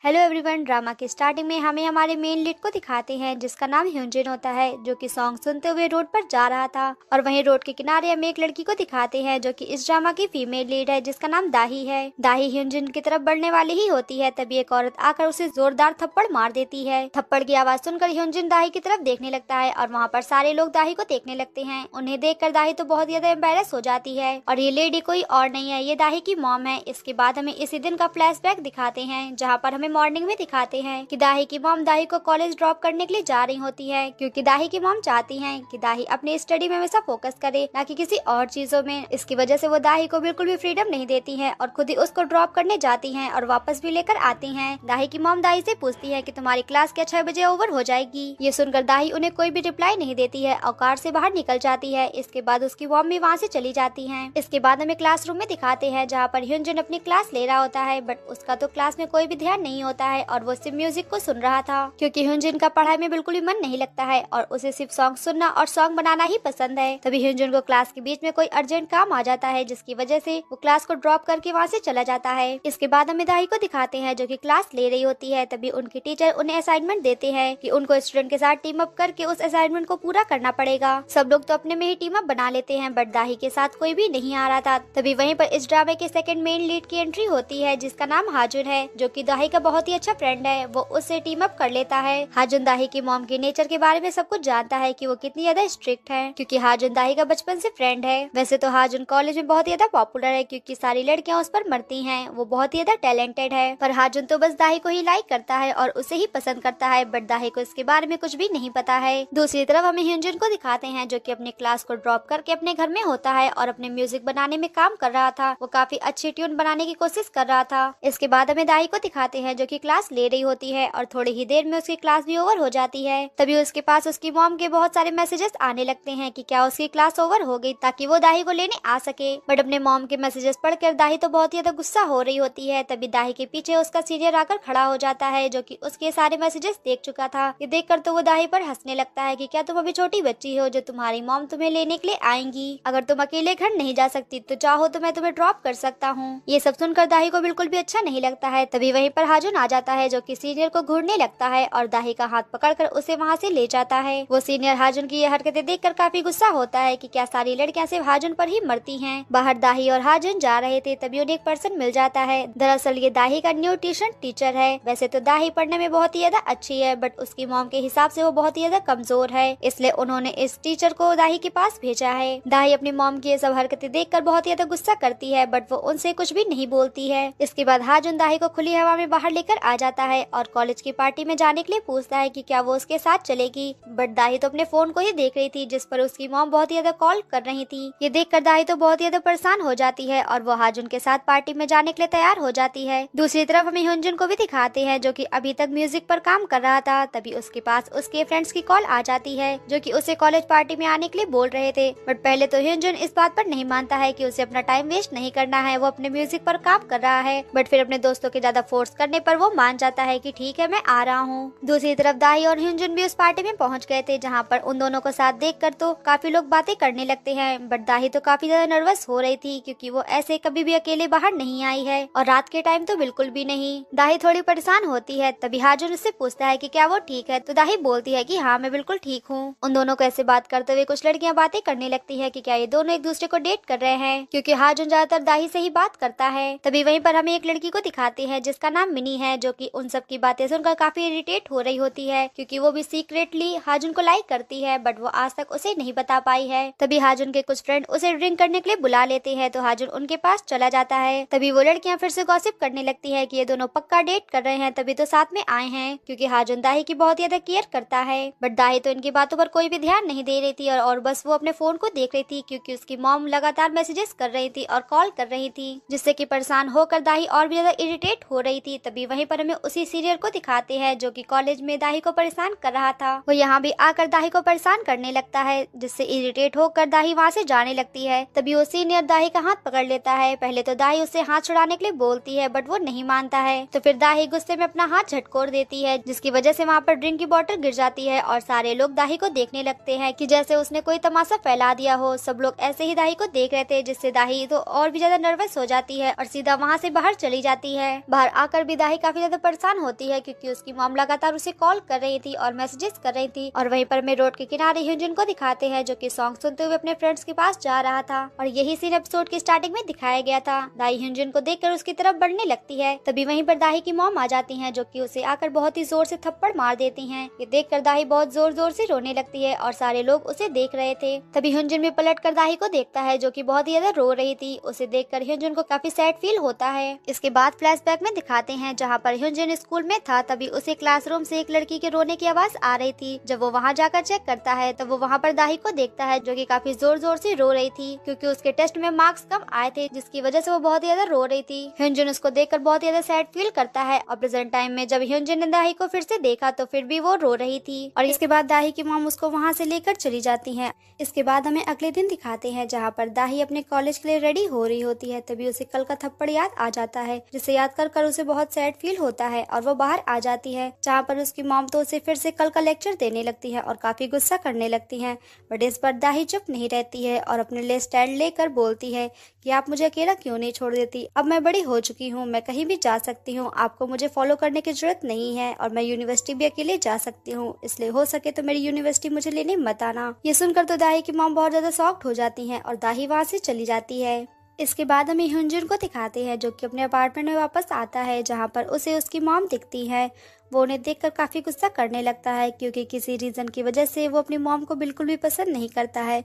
Hello everyone. Drama के starting में हमें हमारे मेन लीड को दिखाते हैं जिसका नाम ह्यूनजिन होता है, जो कि सॉन्ग सुनते हुए रोड पर जा रहा था। और वहीं रोड के किनारे हमें एक लड़की को दिखाते हैं जो कि इस ड्रामा की फीमेल लीड है, जिसका नाम दाही है। दाही ह्यूनजिन की तरफ बढ़ने वाली ही होती है, तभी एक औरत आकर उसे जोरदार थप्पड़ मार देती है। थप्पड़ की आवाज सुनकर ह्यूनजिन दाही की तरफ देखने लगता है और वहाँ पर सारे लोग दाही को देखने लगते हैं। उन्हें देखकर दाही तो बहुत ज्यादा एम्बेरस हो जाती है। और ये लेडी कोई और नहीं है, ये दाही की मॉम है। इसके बाद हमें इसी दिन का फ्लैशबैक दिखाते हैं, जहाँ पर हमें मॉर्निंग में दिखाते हैं कि दाही की मॉम दाही को कॉलेज ड्रॉप करने के लिए जा रही होती है, क्योंकि दाही की मॉम चाहती हैं कि दाही अपने स्टडी में हमेशा फोकस करे, ना कि किसी और चीजों में। इसकी वजह से वो दाही को बिल्कुल भी फ्रीडम नहीं देती हैं और खुद ही उसको ड्रॉप करने जाती हैं और वापस भी लेकर आती हैं। दाही की मॉम दाही से पूछती है कि तुम्हारी क्लास क्या 6 बजे ओवर हो जाएगी। ये सुनकर दाही उन्हें कोई भी रिप्लाई नहीं देती है और कार से बाहर निकल जाती है। इसके बाद उसकी मॉम भी वहाँ से चली जाती है। इसके बाद हमें क्लासरूम में दिखाते हैं, जहाँ पर ह्यूनजिन अपनी क्लास ले रहा होता है, बट उसका तो क्लास में कोई भी ध्यान नहीं होता है और वो सिर्फ म्यूजिक को सुन रहा था, क्योंकि ह्यूनजिन का पढ़ाई में बिल्कुल भी मन नहीं लगता है और उसे सिर्फ सॉन्ग सुनना और सॉन्ग बनाना ही पसंद है। तभी ह्यूनजिन को क्लास के बीच में कोई अर्जेंट काम आ जाता है, जिसकी वजह से वो क्लास को ड्रॉप करके वहाँ से चला जाता है। इसके बाद हमें दाही को दिखाते हैं जो कि क्लास ले रही होती है। तभी उनकी टीचर उन्हें असाइनमेंट देते हैं कि उनको स्टूडेंट के साथ टीम अप करके उस असाइनमेंट को पूरा करना पड़ेगा। सब लोग तो अपने में ही टीम अप बना लेते हैं, बट दाही के साथ कोई भी नहीं आ रहा था। तभी वहीं पर इस ड्रामे के सेकंड मेन लीड की एंट्री होती है, जिसका नाम हाजुन है, जो कि दाही का बहुत ही अच्छा फ्रेंड है। वो उससे टीम अप कर लेता है। हाजुन दाही की मॉम के नेचर के बारे में सब कुछ जानता है कि वो कितनी ज्यादा स्ट्रिक्ट है, क्योंकि हाजुन दाही का बचपन से फ्रेंड है। वैसे तो हाजुन कॉलेज में बहुत ज्यादा पॉपुलर है, क्योंकि सारी लड़कियां उस पर मरती हैं। वो बहुत ही ज्यादा टैलेंटेड है, पर हाजुन तो बस दाही को ही लाइक करता है और उसे ही पसंद करता है, बट दाही को इसके बारे में कुछ भी नहीं पता है। दूसरी तरफ हमें ह्यूनजिन को दिखाते हैं जो कि अपने क्लास को ड्रॉप करके अपने घर में होता है और अपने म्यूजिक बनाने में काम कर रहा था। वो काफी अच्छी ट्यून बनाने की कोशिश कर रहा था। इसके बाद हमें दाही को दिखाते हैं जो कि क्लास ले रही होती है और थोड़ी ही देर में उसकी क्लास भी ओवर हो जाती है। तभी उसके पास उसकी मॉम के बहुत सारे मैसेजेस आने लगते हैं कि क्या उसकी क्लास ओवर हो गई, ताकि वो दाही को लेने आ सके। बट अपने मॉम के मैसेजेस पढ़कर दाही तो बहुत ज्यादा गुस्सा हो रही होती है। तभी दाही के पीछे उसका सीनियर आकर खड़ा हो जाता है, जो कि उसके सारे मैसेजेस देख चुका था। ये देखकर तो वो दाही पर हंसने लगता है कि क्या तुम अभी छोटी बच्ची हो जो तुम्हारी मॉम तुम्हें लेने के लिए आएंगी। अगर तुम अकेले घर नहीं जा सकती तो चाहो तो मैं तुम्हें ड्रॉप कर सकता हूँ। ये सब सुनकर दाही को बिल्कुल भी अच्छा नहीं लगता है। तभी वहीं पर हाजुन आ जाता है, जो कि सीनियर को घूरने लगता है और दाही का हाथ पकड़कर उसे वहाँ से ले जाता है। वो सीनियर हाजुन की ये हरकतें देखकर काफी गुस्सा होता है कि क्या सारी लड़कियां सिर्फ हाजुन पर ही मरती हैं। बाहर दाही और हाजुन जा रहे थे, तभी उन्हें एक पर्सन मिल जाता है। दरअसल ये दाही का न्यू ट्यूशन टीचर है। वैसे तो दाही पढ़ने में बहुत ही ज्यादा अच्छी है, बट उसकी मॉम के हिसाब से वो बहुत ही ज्यादा कमजोर है, इसलिए उन्होंने इस टीचर को दाही के पास भेजा है। दाही अपनी मॉम की ये सब हरकतें देखकर बहुत ज्यादा गुस्सा करती है, बट वो उनसे कुछ भी नहीं बोलती है। इसके बाद हाजुन दाही को खुली हवा में बाहर लेकर आ जाता है और कॉलेज की पार्टी में जाने के लिए पूछता है कि क्या वो उसके साथ चलेगी। बट दाही तो अपने फोन को ही देख रही थी, जिस पर उसकी मॉम बहुत ही ज्यादा कॉल कर रही थी। ये देखकर दाही तो बहुत ही ज्यादा परेशान हो जाती है और वो हाजुन के साथ पार्टी में जाने के लिए तैयार हो जाती है। दूसरी तरफ हमें ह्यूनजिन को भी दिखाते हैं, जो कि अभी तक म्यूजिक पर काम कर रहा था। तभी उसके पास उसके फ्रेंड्स की कॉल आ जाती है, जो कि उसे कॉलेज पार्टी में आने के लिए बोल रहे थे। बट पहले तो ह्यूनजिन इस बात पर नहीं मानता है कि उसे अपना टाइम वेस्ट नहीं करना है, वो अपने म्यूजिक पर काम कर रहा है। बट फिर अपने दोस्तों के ज्यादा फोर्स करने पर वो मान जाता है कि ठीक है मैं आ रहा हूँ। दूसरी तरफ दाही और ह्यूनजिन भी उस पार्टी में पहुंच गए थे, जहाँ पर उन दोनों को साथ देखकर तो काफी लोग बातें करने लगते हैं। बट दाही तो काफी ज्यादा नर्वस हो रही थी, क्योंकि वो ऐसे कभी भी अकेले बाहर नहीं आई है और रात के टाइम तो बिल्कुल भी नहीं। दाही थोड़ी परेशान होती है। तभी हाजुन उससे पूछता है कि क्या वो ठीक है, तो दाही बोलती है कि हाँ मैं बिल्कुल ठीक हूँ। उन दोनों को ऐसे बात करते हुए कुछ लड़कियां बातें करने लगती है कि क्या ये दोनों एक दूसरे को डेट कर रहे हैं, क्योंकि हाजुन ज्यादातर दाही से ही बात करता है। तभी वहीं पर हमें एक लड़की को दिखाते हैं जिसका नाम मिनी है, जो कि उन सब की बातें सुनकर काफी इरिटेट हो रही होती है, क्योंकि वो भी सीक्रेटली हाजुन को लाइक करती है, बट वो आज तक उसे नहीं बता पाई है। तभी हाजुन के कुछ फ्रेंड उसे ड्रिंक करने के लिए बुला लेते हैं, तो हाजुन उनके पास चला जाता है। तभी वो लड़कियां फिर से गॉसिप करने लगती है कि ये दोनों पक्का डेट कर रहे हैं, तभी तो साथ में आए हैं, क्योंकि हाजुन दाही की बहुत ज्यादा केयर करता है। बट दाही तो इनकी बातों पर कोई भी ध्यान नहीं दे रही थी और बस वो अपने फोन को देख रही थी, क्योंकि उसकी मॉम लगातार मैसेजेस कर रही थी और कॉल कर रही थी, जिससे कि परेशान होकर दाही और भी ज्यादा इरिटेट हो रही थी। तभी वहीं पर हमें उसी सीनियर को दिखाते हैं, जो कि कॉलेज में दाही को परेशान कर रहा था। वो यहाँ भी आकर दाही को परेशान करने लगता है, जिससे इरिटेट होकर दाही वहाँ से जाने लगती है। तभी वो सीनियर दाही का हाथ पकड़ लेता है। पहले तो दाही उससे हाथ छुड़ाने के लिए बोलती है, बट वो नहीं मानता है। तो फिर दाही गुस्से में अपना हाथ झटकोर देती है, जिसकी वजह से वहाँ पर ड्रिंक की बोतल गिर जाती है और सारे लोग दाही को देखने लगते हैं कि जैसे उसने कोई तमाशा फैला दिया हो। सब लोग ऐसे ही दाही को देख रहे थे, जिससे दाही तो और भी ज्यादा नर्वस हो जाती है और सीधा वहाँ से बाहर चली जाती है। बाहर आकर भी दाही दाही काफी ज्यादा परेशान होती है क्योंकि उसकी मॉम लगातार उसे कॉल कर रही थी और मैसेजेस कर रही थी। और वहीं पर हमें रोड के किनारे ह्यूंजन को दिखाते हैं जो कि सॉन्ग सुनते हुए अपने फ्रेंड्स के पास जा रहा था और यही सीन एपिसोड की स्टार्टिंग में दिखाया गया था। दाही ह्यूंजन को देखकर उसकी तरफ बढ़ने लगती है। तभी वहीं पर दाही की मॉम आ जाती है जो कि उसे आकर बहुत ही जोर से थप्पड़ मार देती है। ये देखकर दाही बहुत जोर जोर से रोने लगती है और सारे लोग उसे देख रहे थे। तभी ह्यूंजन भी पलट कर दाही को देखता है जो कि बहुत ही ज्यादा रो रही थी। उसे देखकर ह्यूंजन को काफी सैड फील होता है। इसके बाद फ्लैशबैक में दिखाते हैं जहाँ पर ह्यूंजन स्कूल में था। तभी उसे क्लासरूम से एक लड़की के रोने की आवाज आ रही थी। जब वो वहाँ जाकर चेक करता है तब वो वहाँ पर दाही को देखता है जो कि काफी जोर जोर से रो रही थी क्योंकि उसके टेस्ट में मार्क्स कम आए थे जिसकी वजह से वो बहुत ही ज्यादा रो रही थी। ह्यूंजन उसको देखकर बहुत ही ज्यादा सैड फील करता है और प्रेजेंट टाइम में जब ह्यूंजन ने दाही को फिर से देखा तो फिर भी वो रो रही थी और इसके बाद दाही की मॉम उसको वहाँ से लेकर चली जाती है। इसके बाद हमें अगले दिन दिखाते हैं जहाँ पर दाही अपने कॉलेज के लिए रेडी हो रही होती है। तभी उसे कल का थप्पड़ याद आ जाता है जिसे याद कर कर उसे बहुत सैड फील होता है और वो बाहर आ जाती है जहाँ पर उसकी मॉम तो उसे फिर से कल का लेक्चर देने लगती है और काफी गुस्सा करने लगती है। बट इस बार दाही चुप नहीं रहती है और अपने लिए स्टैंड लेकर बोलती है कि आप मुझे अकेला क्यों नहीं छोड़ देती। अब मैं बड़ी हो चुकी हूँ, मैं कहीं भी जा सकती हूँ, आपको मुझे फॉलो करने की जरूरत नहीं है और मैं यूनिवर्सिटी भी अकेले जा सकती हूँ, इसलिए हो सके तो मेरी यूनिवर्सिटी मुझे लेने मत आना। ये सुनकर तो दाही की मॉम बहुत ज्यादा शॉक्ड हो जाती है और दाही वहाँ से चली जाती है। इसके बाद हमें ह्यूंजन को दिखाते हैं जो कि अपने अपार्टमेंट में वापस आता है जहाँ पर उसे उसकी मॉम दिखती है। वो उन्हें देखकर काफी गुस्सा करने लगता है क्योंकि किसी रीजन की वजह से वो अपनी मॉम को बिल्कुल भी पसंद नहीं करता है।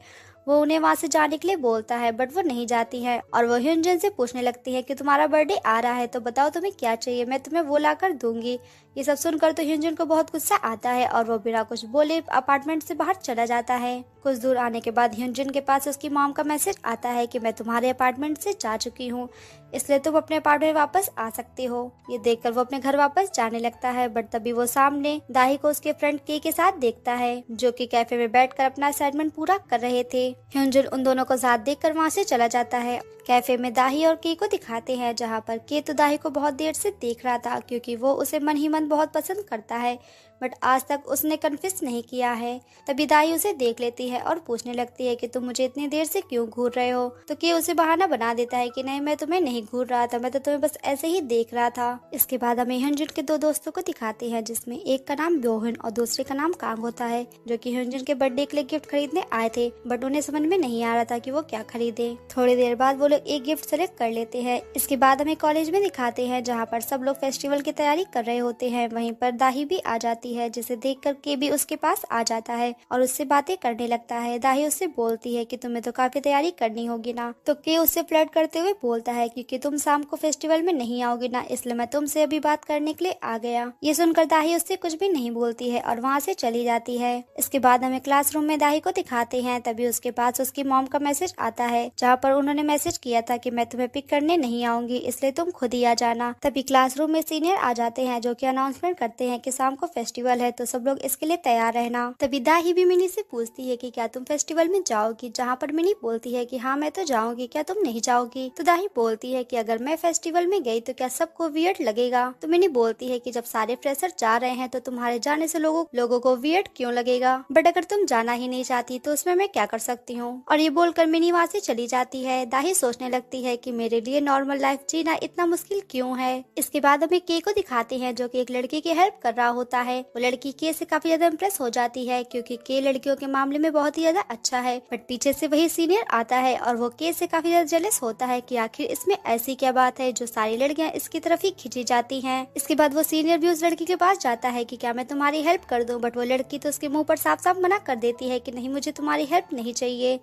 वो उन्हें वहाँ से जाने के लिए बोलता है बट वो नहीं जाती है और वो ह्यूंजन से पूछने लगती है कि तुम्हारा बर्थडे आ रहा है तो बताओ तुम्हें क्या चाहिए, मैं तुम्हें वो ला कर दूंगी। ये सब सुनकर तो ह्यूंजन को बहुत गुस्सा आता है और वो बिना कुछ बोले अपार्टमेंट से बाहर चला जाता है। कुछ दूर आने के बाद ह्यूंजन के पास उसकी मॉम का मैसेज आता है कि मैं तुम्हारे अपार्टमेंट से जा चुकी हूँ, इसलिए तुम अपने अपार्टमेंट वापस आ सकते हो। ये देखकर वो अपने घर वापस जाने लगता है बट तभी वो सामने दाही को उसके फ्रेंड के साथ देखता है जो कि कैफे में बैठकर अपना असाइनमेंट पूरा कर रहे थे। ह्यूंजन उन दोनों को साथ देखकर वहाँ से चला जाता है। कैफे में दाही और के को दिखाते हैं जहाँ पर के तो दाही को बहुत देर से देख रहा था क्योंकि वो उसे मन ही मन बहुत पसंद करता है बट आज तक उसने कन्फेस नहीं किया है। तभी दाही उसे देख लेती है और पूछने लगती है कि तुम मुझे इतनी देर से क्यों घूर रहे हो। तो के उसे बहाना बना देता है कि नहीं, मैं तुम्हें नहीं घूर रहा था, मैं तो तुम्हें बस ऐसे ही देख रहा था। इसके बाद हमें ह्यूंजन के दो दोस्तों को दिखाते हैं जिसमें एक का नाम बोहिन और दूसरे का नाम कांग होता है जो कि ह्यूंजन के बर्थडे के लिए गिफ्ट खरीदने आए थे बट उन्हें समझ में नहीं आ रहा था कि वो क्या खरीदे। थोड़ी देर बाद वो लोग एक गिफ्ट सेलेक्ट कर लेते हैं। इसके बाद हमें कॉलेज में दिखाते हैं जहाँ पर सब लोग फेस्टिवल की तैयारी कर रहे होते हैं। वहीं पर दाही भी आ जाती है जिसे देख के भी उसके पास आ जाता है और उससे बातें करने लगता है। दाही उससे बोलती है कि तुम्हें तो काफी तैयारी करनी होगी ना। तो के उससे फ्लर्ट करते हुए बोलता है क्योंकि तुम शाम को फेस्टिवल में नहीं आओगी ना, इसलिए मैं तुमसे अभी बात करने के लिए आ गया। ये सुनकर दाही उससे कुछ भी नहीं बोलती है और वहाँ से चली जाती है। इसके बाद हमें क्लासरूम में दाही को दिखाते हैं। तभी उसके पास उसकी मॉम का मैसेज आता है जहाँ पर उन्होंने मैसेज किया था कि मैं तुम्हें पिक करने नहीं आऊंगी, इसलिए तुम खुद ही आ जाना। तभी क्लासरूम में सीनियर आ जाते हैं जो कि अनाउंसमेंट करते हैं कि शाम को फेस्टिवल है तो सब लोग इसके लिए तैयार रहना। तभी दाही भी मिनी से पूछती है कि क्या तुम फेस्टिवल में जाओगी, जहाँ पर मिनी बोलती है कि हाँ मैं तो जाऊंगी, क्या तुम नहीं जाओगी। तो दाही बोलती है कि अगर मैं फेस्टिवल में गई तो क्या सबको वियर्ड लगेगा। तो मिनी बोलती है कि जब सारे फ्रेशर जा रहे हैं तो तुम्हारे जाने से लोगों को वियर्ड क्यों लगेगा, बट अगर तुम जाना ही नहीं चाहती तो उसमें मैं क्या कर सकती हूँ। और ये बोलकर मिनी वहाँ से चली जाती है। दाही सोचने लगती है कि मेरे लिए नॉर्मल लाइफ जीना इतना मुश्किल क्यों है। इसके बाद हमें के को दिखाते हैं जो कि एक लड़की की हेल्प कर रहा होता है। वो लड़की के से काफी ज्यादा इम्प्रेस हो जाती है क्योंकि के लड़कियों के मामले में बहुत ही ज्यादा अच्छा है। बट पीछे से वही सीनियर आता है और वो के से काफी ज्यादा जेलस होता है कि आखिर इसमें ऐसी क्या बात है जो सारी लड़कियां इसकी तरफ ही खींची जाती हैं। इसके बाद वो सीनियर भी उस लड़की के पास जाता है कि क्या मैं तुम्हारी हेल्प कर दूं, बट वो लड़की तो उसके मुंह पर साफ साफ मना कर देती है कि नहीं, मुझे तुम्हारी हेल्प नहीं चाहिए।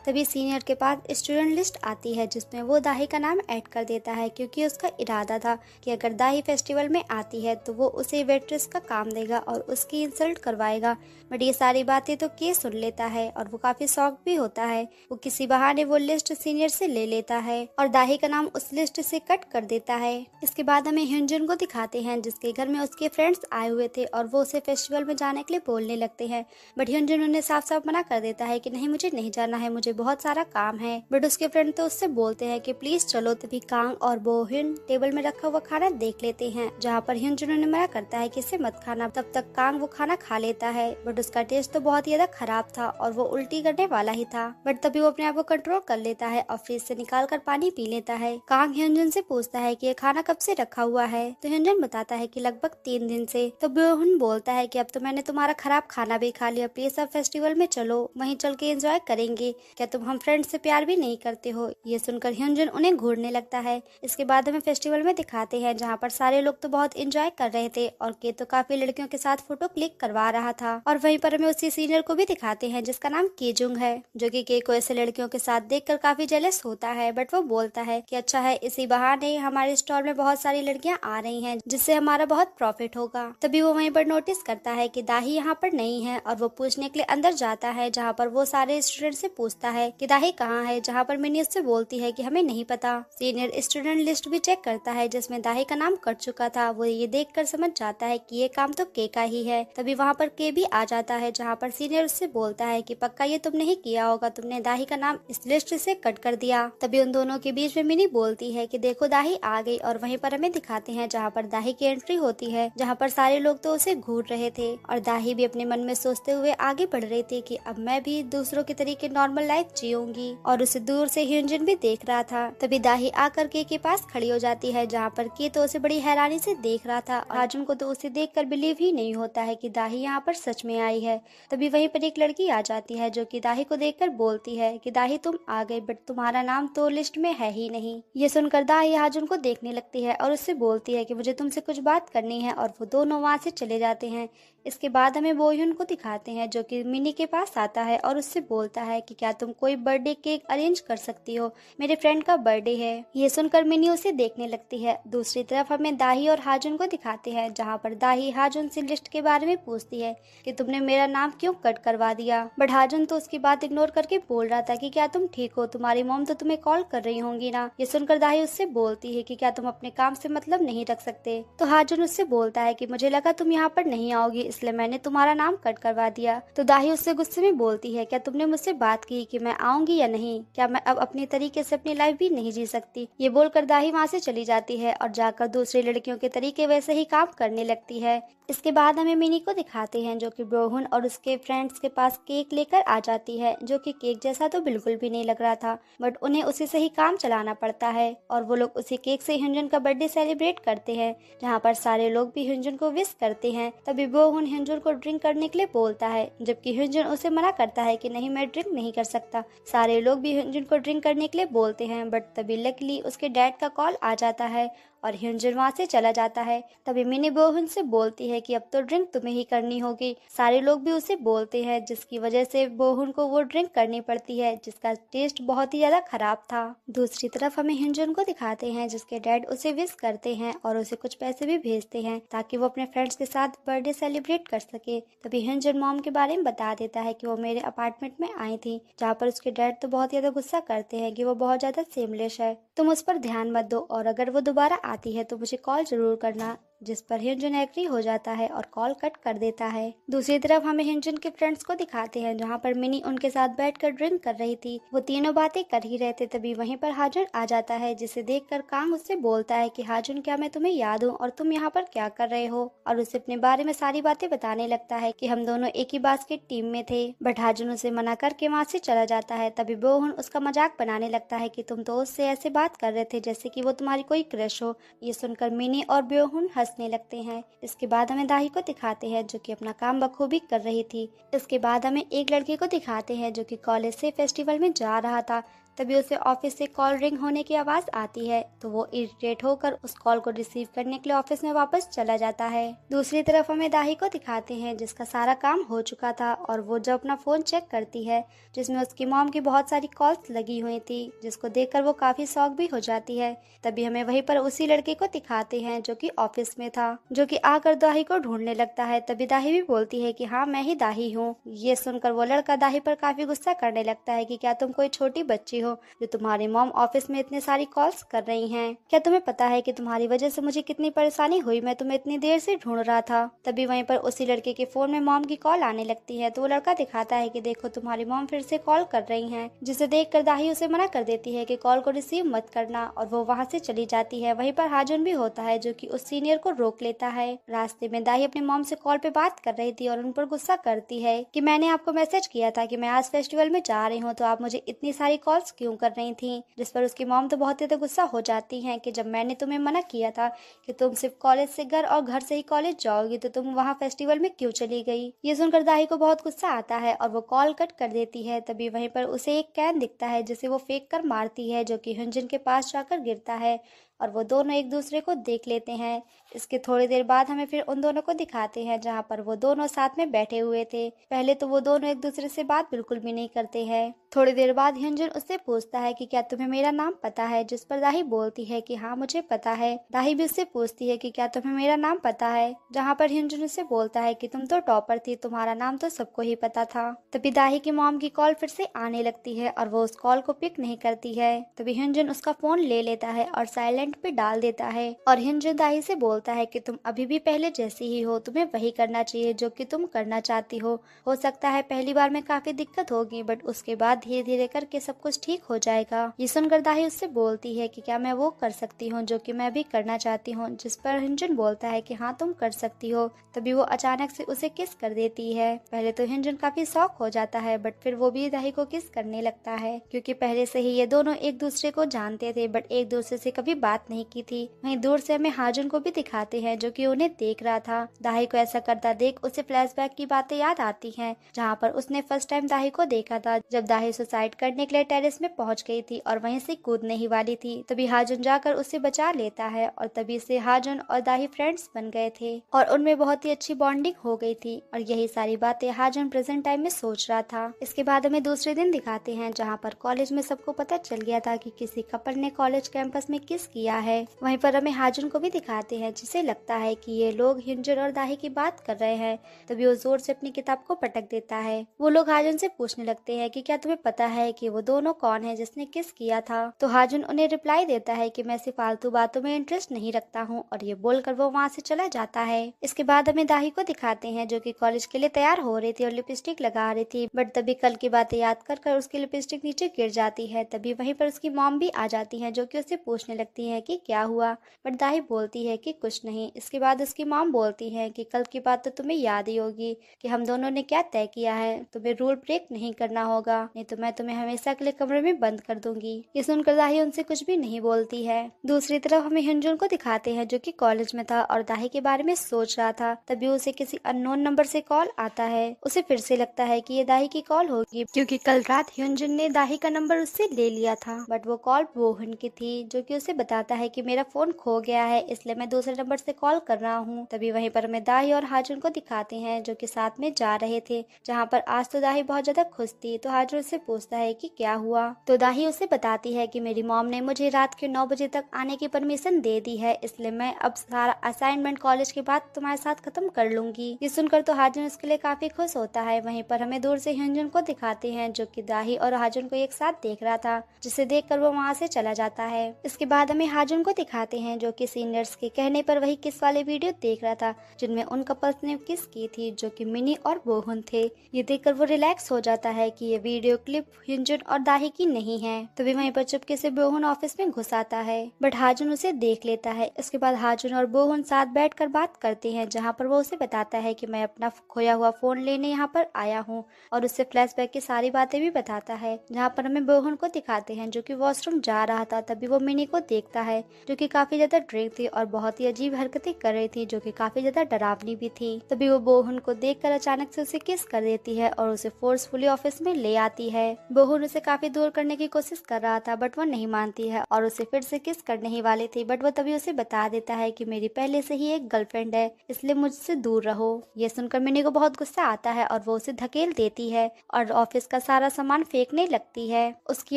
तभी सीनियर के पास स्टूडेंट लिस्ट आती है जिसमें वो दाही का नाम ऐड कर देता है क्योंकि उसका इरादा था कि अगर दाही फेस्टिवल में आती है तो वो उसे वेट्रेस का काम देगा और उसकी इंसल्ट करवाएगा। बट ये सारी बातें तो के सुन लेता है और वो काफी शॉक भी होता है। वो किसी बहाने वो लिस्ट सीनियर से ले लेता है और दाही का नाम उस लिस्ट से कट कर देता है। इसके बाद हमें ह्यूंजन को दिखाते हैं जिसके घर में उसके फ्रेंड्स आए हुए थे और वो उसे फेस्टिवल में जाने के लिए बोलने लगते हैं। बट ह्यूंजन उन्हें साफ साफ मना कर देता है कि नहीं, मुझे नहीं जाना है, मुझे मुझे बहुत सारा काम है। बट उसके फ्रेंड तो उससे बोलते हैं कि प्लीज चलो। तभी कांग और बोहिन टेबल में रखा हुआ खाना देख लेते हैं, जहाँ पर ह्यूनजुन उन्हें मना करता है कि इसे मत खाना। तब तक कांग वो खाना खा लेता है, बट उसका टेस्ट तो बहुत ही ज्यादा खराब था और वो उल्टी करने वाला ही था। बट तभी वो अपने आप को कंट्रोल कर लेता है और फ्रिज से निकाल कर पानी पी लेता है। कांग ह्यूनजुन से पूछता है कि ये खाना कब से रखा हुआ है, तो ह्यूनजुन बताता है कि लगभग 3 दिन से। तो बोहुन बोलता है कि अब तो मैंने तुम्हारा खराब खाना भी खा लिया, प्लीज अब फेस्टिवल में चलो, वहीं चल के एंजॉय करेंगे। क्या तुम हम फ्रेंड से प्यार भी नहीं करते हो? ये सुनकर ह्यूनजुन उन्हें घूरने लगता है। इसके बाद हमें फेस्टिवल में दिखाते हैं, जहाँ पर सारे लोग तो बहुत एंजॉय कर रहे थे और के तो काफी लड़कियों के साथ फोटो क्लिक करवा रहा था। और वहीं पर हमें उसी सीनियर को भी दिखाते हैं जिसका नाम केजुंग है, जो कि के को ऐसे लड़कियों के साथ देखकर काफी जेलस होता है। बट वो बोलता है कि अच्छा है, इसी बहाने हमारे स्टॉल में बहुत सारी लड़कियां आ रही हैं, जिससे हमारा बहुत प्रॉफिट होगा। तभी वो वहीं पर नोटिस करता है कि दाही यहाँ पर नहीं है और वो पूछने के लिए अंदर जाता है, जहाँ पर वो सारे स्टूडेंट से पूछता है कि दाही कहाँ है, जहाँ पर मिनी उससे बोलती है कि हमें नहीं पता। सीनियर स्टूडेंट लिस्ट भी चेक करता है जिसमें दाही का नाम कट चुका था। वो ये देखकर समझ जाता है कि ये काम तो के का ही है। तभी वहाँ पर के भी आ जाता है, जहाँ पर सीनियर उससे बोलता है कि पक्का ये तुमने ही किया होगा, तुमने दाही का नाम इस लिस्ट से कट कर दिया। तभी उन दोनों के बीच में मिनी बोलती है कि देखो दाही आ गई, और वहीं पर हमें दिखाते हैं जहाँ पर दाही की एंट्री होती है, जहाँ पर सारे लोग तो उसे घूर रहे थे और दाही भी अपने मन में सोचते हुए आगे बढ़ रही थी कि अब मैं भी दूसरों के तरीके नॉर्मल लाइफ जीऊंगी। और उसे दूर से ह्यूनजुन भी देख रहा था। तभी दाही आकर के पास खड़ी हो जाती है, जहाँ पर के तो उसे बड़ी हैरानी से देख रहा था। हाजुन को तो उसे देखकर बिलीव ही नहीं होता है कि दाही यहाँ पर सच में आई है। तभी वहीं पर एक लड़की आ जाती है, जो कि दाही को देखकर बोलती है कि दाही तुम आ गए, बट तुम्हारा नाम तो लिस्ट में है ही नहीं। ये सुनकर दाही हाजुन को देखने लगती है और उससे बोलती है कि मुझे तुमसे कुछ बात करनी है, और वो दोनों वहाँ से चले जाते हैं। इसके बाद हमें बोह्युन को दिखाते हैं, जो कि मिनी के पास आता है और उससे बोलता है कि क्या तुम कोई बर्थडे केक अरेंज कर सकती हो, मेरे फ्रेंड का बर्थडे है। ये सुनकर मिनी उसे देखने लगती है। दूसरी तरफ हमें दाही और हाजुन को दिखाते हैं, जहाँ पर दाही हाजुन से लिस्ट के बारे में पूछती है कि तुमने मेरा नाम क्यों कट करवा दिया। बट हाजुन तो उसकी बात इग्नोर करके बोल रहा था कि क्या तुम ठीक हो, तुम्हारी मॉम तो तुम्हें कॉल कर रही होंगी ना। ये सुनकर दाही उससे बोलती है कि क्या तुम अपने काम से मतलब नहीं रख सकते। तो हाजुन उससे बोलता है कि मुझे लगा तुम यहाँ पर नहीं आओगी, इसलिए मैंने तुम्हारा नाम कट करवा दिया। तो दाही उससे गुस्से में बोलती है, क्या तुमने मुझसे बात की कि मैं आऊंगी या नहीं? क्या मैं अब अपने तरीके से अपनी लाइफ भी नहीं जी सकती? ये बोलकर दाही वहाँ से चली जाती है और जाकर दूसरी लड़कियों के तरीके वैसे ही काम करने लगती है। इसके बाद हमें मिनी को दिखाते हैं, जो कि बोहुन और उसके फ्रेंड्स के पास केक लेकर आ जाती है, जो कि केक जैसा तो बिल्कुल भी नहीं लग रहा था, बट उन्हें उसी से ही काम चलाना पड़ता है। और वो लोग उसी केक से ह्यूनजुन का बर्थडे सेलिब्रेट करते हैं, जहाँ पर सारे लोग भी ह्यूनजुन को विश करते हैं। तभी बोहुन ह्यूनजुन को ड्रिंक करने के लिए बोलता है, जबकि ह्यूनजुन उसे मना करता है कि नहीं, मैं ड्रिंक नहीं कर सकता। सारे लोग भी ह्यूनजुन को ड्रिंक करने के लिए बोलते हैं, बट तभी लकीली उसके डैड का कॉल आ जाता है और ह्यूनजुन वहाँ से चला जाता है। तभी मिनी बोहुन से बोलती है कि अब तो ड्रिंक तुम्हें ही करनी होगी। सारे लोग भी उसे बोलते हैं, जिसकी वजह से बोहुन को वो ड्रिंक करनी पड़ती है, जिसका टेस्ट बहुत ही ज्यादा खराब था। दूसरी तरफ हमें ह्यूनजुन को दिखाते हैं, जिसके डैड उसे विश करते हैं और उसे कुछ पैसे भी भेजते हैं, ताकि वो अपने फ्रेंड्स के साथ बर्थडे सेलिब्रेट कर सके। तभी ह्यूनजुन मॉम के बारे में बता देता है कि वो मेरे अपार्टमेंट में आई थी, जहाँ पर उसके डैड तो बहुत ज्यादा गुस्सा करते हैं कि वो बहुत ज्यादा सेमलेस है, तुम उस पर ध्यान मत दो, और अगर वो दोबारा आती है तो मुझे कॉल जरूर करना। जिस पर ह्यूनजुन एग्री हो जाता है और कॉल कट कर देता है। दूसरी तरफ हमें ह्यूनजुन के फ्रेंड्स को दिखाते हैं, जहाँ पर मिनी उनके साथ बैठकर ड्रिंक कर रही थी। वो तीनों बातें कर ही रहे थे। तभी वहीं पर हाजुन आ जाता है, जिसे देखकर कांग उससे बोलता है कि हाजुन, क्या मैं तुम्हें याद हूँ और तुम यहाँ पर क्या कर रहे हो? और उसे अपने बारे में सारी बातें बताने लगता है कि हम दोनों एक ही बास्केट टीम में थे। बट हाजुन उसे मना करके वहाँ से चला जाता है। तभी बोहुन उसका मजाक बनाने लगता है कि तुम तो उससे ऐसे बात कर रहे थे जैसे कि वो तुम्हारी कोई क्रश हो। ये सुनकर मिनी और बोहुन हंसने लगते हैं। इसके बाद हमें दाही को दिखाते हैं, जो कि अपना काम बखूबी कर रही थी। इसके बाद हमें एक लड़के को दिखाते हैं, जो कि कॉलेज से फेस्टिवल में जा रहा था। तभी उसे ऑफिस से कॉल रिंग होने की आवाज आती है, तो वो इरिटेट होकर उस कॉल को रिसीव करने के लिए ऑफिस में वापस चला जाता है। दूसरी तरफ हमें दाही को दिखाते हैं, जिसका सारा काम हो चुका था, और वो जब अपना फोन चेक करती है, जिसमें उसकी मॉम की बहुत सारी कॉल्स लगी हुई थी, जिसको देखकर वो काफी शॉक भी हो जाती है। तभी हमें वहीं पर उसी लड़के को दिखाते हैं, जो कि ऑफिस में था, जो कि आकर दाही को ढूंढने लगता है। तभी दाही भी बोलती है कि हाँ, मैं ही दाही हूँ। ये सुनकर वो लड़का दाही पर काफी गुस्सा करने लगता है कि क्या तुम कोई छोटी बच्ची हो जो तुम्हारी मॉम ऑफिस में इतने सारी कॉल्स कर रही हैं। क्या तुम्हें पता है कि तुम्हारी वजह से मुझे कितनी परेशानी हुई, मैं तुम्हें इतनी देर से ढूंढ रहा था। तभी वहीं पर उसी लड़के के फोन में मॉम की कॉल आने लगती है, तो वो लड़का दिखाता है कि देखो तुम्हारी मॉम फिर से कॉल कर रही हैं, जिसे देखकर दाही उसे मना कर देती है कि कॉल को रिसीव मत करना, और वो वहाँ से चली जाती है। वहीं पर हाजुन भी होता है जो कि उस सीनियर को रोक लेता है। रास्ते में दाही अपनी मॉम से कॉल पे बात कर रही थी और उन पर गुस्सा करती है कि मैंने आपको मैसेज किया था कि मैं आज फेस्टिवल में जा रही हूँ, तो आप मुझे इतनी सारी कॉल्स क्यों कर रही थी। जिस पर उसकी मॉम तो बहुत ज्यादा गुस्सा हो जाती है कि जब मैंने तुम्हें मना किया था कि तुम सिर्फ कॉलेज से घर और घर से ही कॉलेज जाओगी, तो तुम वहाँ फेस्टिवल में क्यों चली गई। ये सुनकर दाही को बहुत गुस्सा आता है और वो कॉल कट कर देती है। तभी वहीं पर उसे एक कैन दिखता है जिसे वो फेंक कर मारती है, जो कि हिंजन के पास जाकर गिरता है और वो दोनों एक दूसरे को देख लेते हैं। इसके थोड़ी देर बाद हमें फिर उन दोनों को दिखाते हैं जहाँ पर वो दोनों साथ में बैठे हुए थे। पहले तो वो दोनों एक दूसरे से बात बिल्कुल भी नहीं करते हैं। थोड़ी देर बाद हिंजन उससे पूछता है कि क्या तुम्हें मेरा नाम पता है, जिस पर दाही बोलती है कि हाँ मुझे पता है। दाही भी उससे पूछती है कि क्या तुम्हें मेरा नाम पता है, जहाँ पर हिंजन उससे बोलता है कि तुम तो टॉपर थी, तुम्हारा नाम तो सबको ही पता था। तभी दाही की मॉम की कॉल फिर से आने लगती है और वो उस कॉल को पिक नहीं करती है। तभी हिंजन उसका फोन ले लेता है और साइलेंट पे डाल देता है और हिंजन दाही से बोलता है कि तुम अभी भी पहले जैसी ही हो, तुम्हें वही करना चाहिए जो कि तुम करना चाहती हो सकता है पहली बार में काफी दिक्कत होगी, बट उसके बाद धीरे धीरे करके सब कुछ ठीक हो जाएगा। ये सुनकर दाही उससे बोलती है कि क्या मैं वो कर सकती हूँ जो कि मैं भी करना चाहती हूँ, जिस पर हिंजन बोलता है कि हाँ तुम कर सकती हो। तभी वो अचानक से उसे किस कर देती है। पहले तो हिंजन काफी शॉक हो जाता है, बट फिर वो भी दाही को किस करने लगता है, क्योंकि पहले से ही ये दोनों एक दूसरे को जानते थे, बट एक दूसरे से कभी बात नहीं की थी। वहीं दूर से हमें हाजुन को भी दिखाते हैं जो कि उन्हें देख रहा था। दाही को ऐसा करता देख उसे फ्लैशबैक की बातें याद आती हैं, जहाँ पर उसने फर्स्ट टाइम दाही को देखा था जब दाही सुसाइड करने के लिए टेरेस में पहुंच गई थी और वहीं से कूदने ही वाली थी। तभी हाजुन जाकर उसे बचा लेता है और तभी से हाजुन और दाही फ्रेंड्स बन गए थे और उनमें बहुत ही अच्छी बॉन्डिंग हो गई थी। और यही सारी बातें हाजुन प्रेजेंट टाइम में सोच रहा था। इसके बाद हमें दूसरे दिन दिखाते हैं जहाँ पर कॉलेज में सबको पता चल गया था कि किसी कपल ने कॉलेज कैंपस में किस किया है। वहीं पर हमें हाजुन को भी दिखाते हैं जिसे लगता है कि ये लोग हिंजन और दाही की बात कर रहे हैं। तभी वो जोर से अपनी किताब को पटक देता है। वो लोग हाजुन से पूछने लगते हैं कि क्या तुम्हें पता है कि वो दोनों कौन है जिसने किस किया था। तो हाजुन उन्हें रिप्लाई देता है कि मैं सिर्फ फालतू बातों में इंटरेस्ट नहीं रखता हूँ, और ये बोलकर वो वहाँ से चला जाता है। इसके बाद हमें दाही को दिखाते हैं जो कि कॉलेज के लिए तैयार हो रही थी और लिपस्टिक लगा रही थी, बट तभी कल की बातें याद कर उसकी लिपस्टिक नीचे गिर जाती है। तभी वहीं पर उसकी मॉम भी आ जाती है जो कि उससे पूछने लगती है कि क्या हुआ, बट दाही बोलती है कि कुछ नहीं। इसके बाद उसकी मॉम बोलती है कि कल की बात तो तुम्हें याद ही होगी कि हम दोनों ने क्या तय किया है, तुम्हें रूल ब्रेक नहीं करना होगा, नहीं तो मैं तुम्हें हमेशा के लिए कमरे में बंद कर दूंगी। ये सुनकर दाही उनसे कुछ भी नहीं बोलती है। दूसरी तरफ हमें हिंजन को दिखाते हैं जो कि कॉलेज में था और दाही के बारे में सोच रहा था। तभी उसे किसी अननोन नंबर से कॉल आता है। उसे फिर से लगता है कि ये दाही की कॉल होगी, क्योंकि कल रात हिंजन ने दाही का नंबर उससे ले लिया था, बट वो कॉल बोहन की थी जो कि उसे बताता है कि मेरा फोन खो गया है, इसलिए मैं दूसरे नंबर से कॉल कर रहा हूँ। तभी वहीं पर हमें दाही और हाजुन को दिखाते हैं जो कि साथ में जा रहे थे, जहाँ पर आज तो दाही बहुत ज्यादा खुश थी। तो हाजुन उससे पूछता है कि क्या हुआ। तो दाही उसे बताती है कि मेरी मॉम ने मुझे रात के 9 बजे तक आने की परमिशन दे दी है, इसलिए मैं अब सारा असाइनमेंट कॉलेज के बाद तुम्हारे साथ खत्म कर लूंगी। ये सुनकर तो हाजुन उसके लिए काफी खुश होता है। वहीं पर हमें दूर से हिंजन को दिखाते हैं जो कि दाही और हाजुन को एक साथ देख रहा था, जिसे देखकर वो वहाँ से चला जाता है। इसके बाद हमें हाजुन को दिखाते हैं जो कि सीनियर्स के कहने पर वही किस वाले वीडियो देख रहा था जिनमें उन कपल्स ने किस की थी, जो कि मिनी और बोहन थे। ये देखकर वो रिलैक्स हो जाता है कि ये वीडियो क्लिप हिंजन और दाही की नहीं है। तभी वहीं पर चुपके से बोहन ऑफिस में घुस आता है, बट हाजुन उसे देख लेता है। इसके बाद हाजुन और बोहन साथ बैठकर बात करते हैं, जहाँ पर वो उसे बताता है कि मैं अपना खोया हुआ फोन लेने यहाँ पर आया हूँ, और उससे फ्लैशबैक की सारी बातें भी बताता है। जहाँ पर हमें बोहन को दिखाते हैं जो कि वॉशरूम जा रहा था। तभी वो मिनी को देखता है जो कि काफी ज्यादा ड्रिंक थी और बहुत ही अजीब हरकतें कर रही थी, जो कि काफी ज्यादा डरावनी भी थी। तभी वो बोहन को देखकर अचानक से उसे किस कर देती है और उसे फोर्सफुली ऑफिस में ले आती है। बोहन उसे काफी दूर करने की कोशिश कर रहा था, बट वो नहीं मानती है और उसे फिर से किस करने ही वाली थी, बट वो तभी उसे बता देता है कि मेरी पहले से ही एक गर्लफ्रेंड है, इसलिए मुझसे दूर रहो। ये सुनकर मिनी को बहुत गुस्सा आता है और वो उसे धकेल देती है और ऑफिस का सारा सामान फेंकने लगती है। उसकी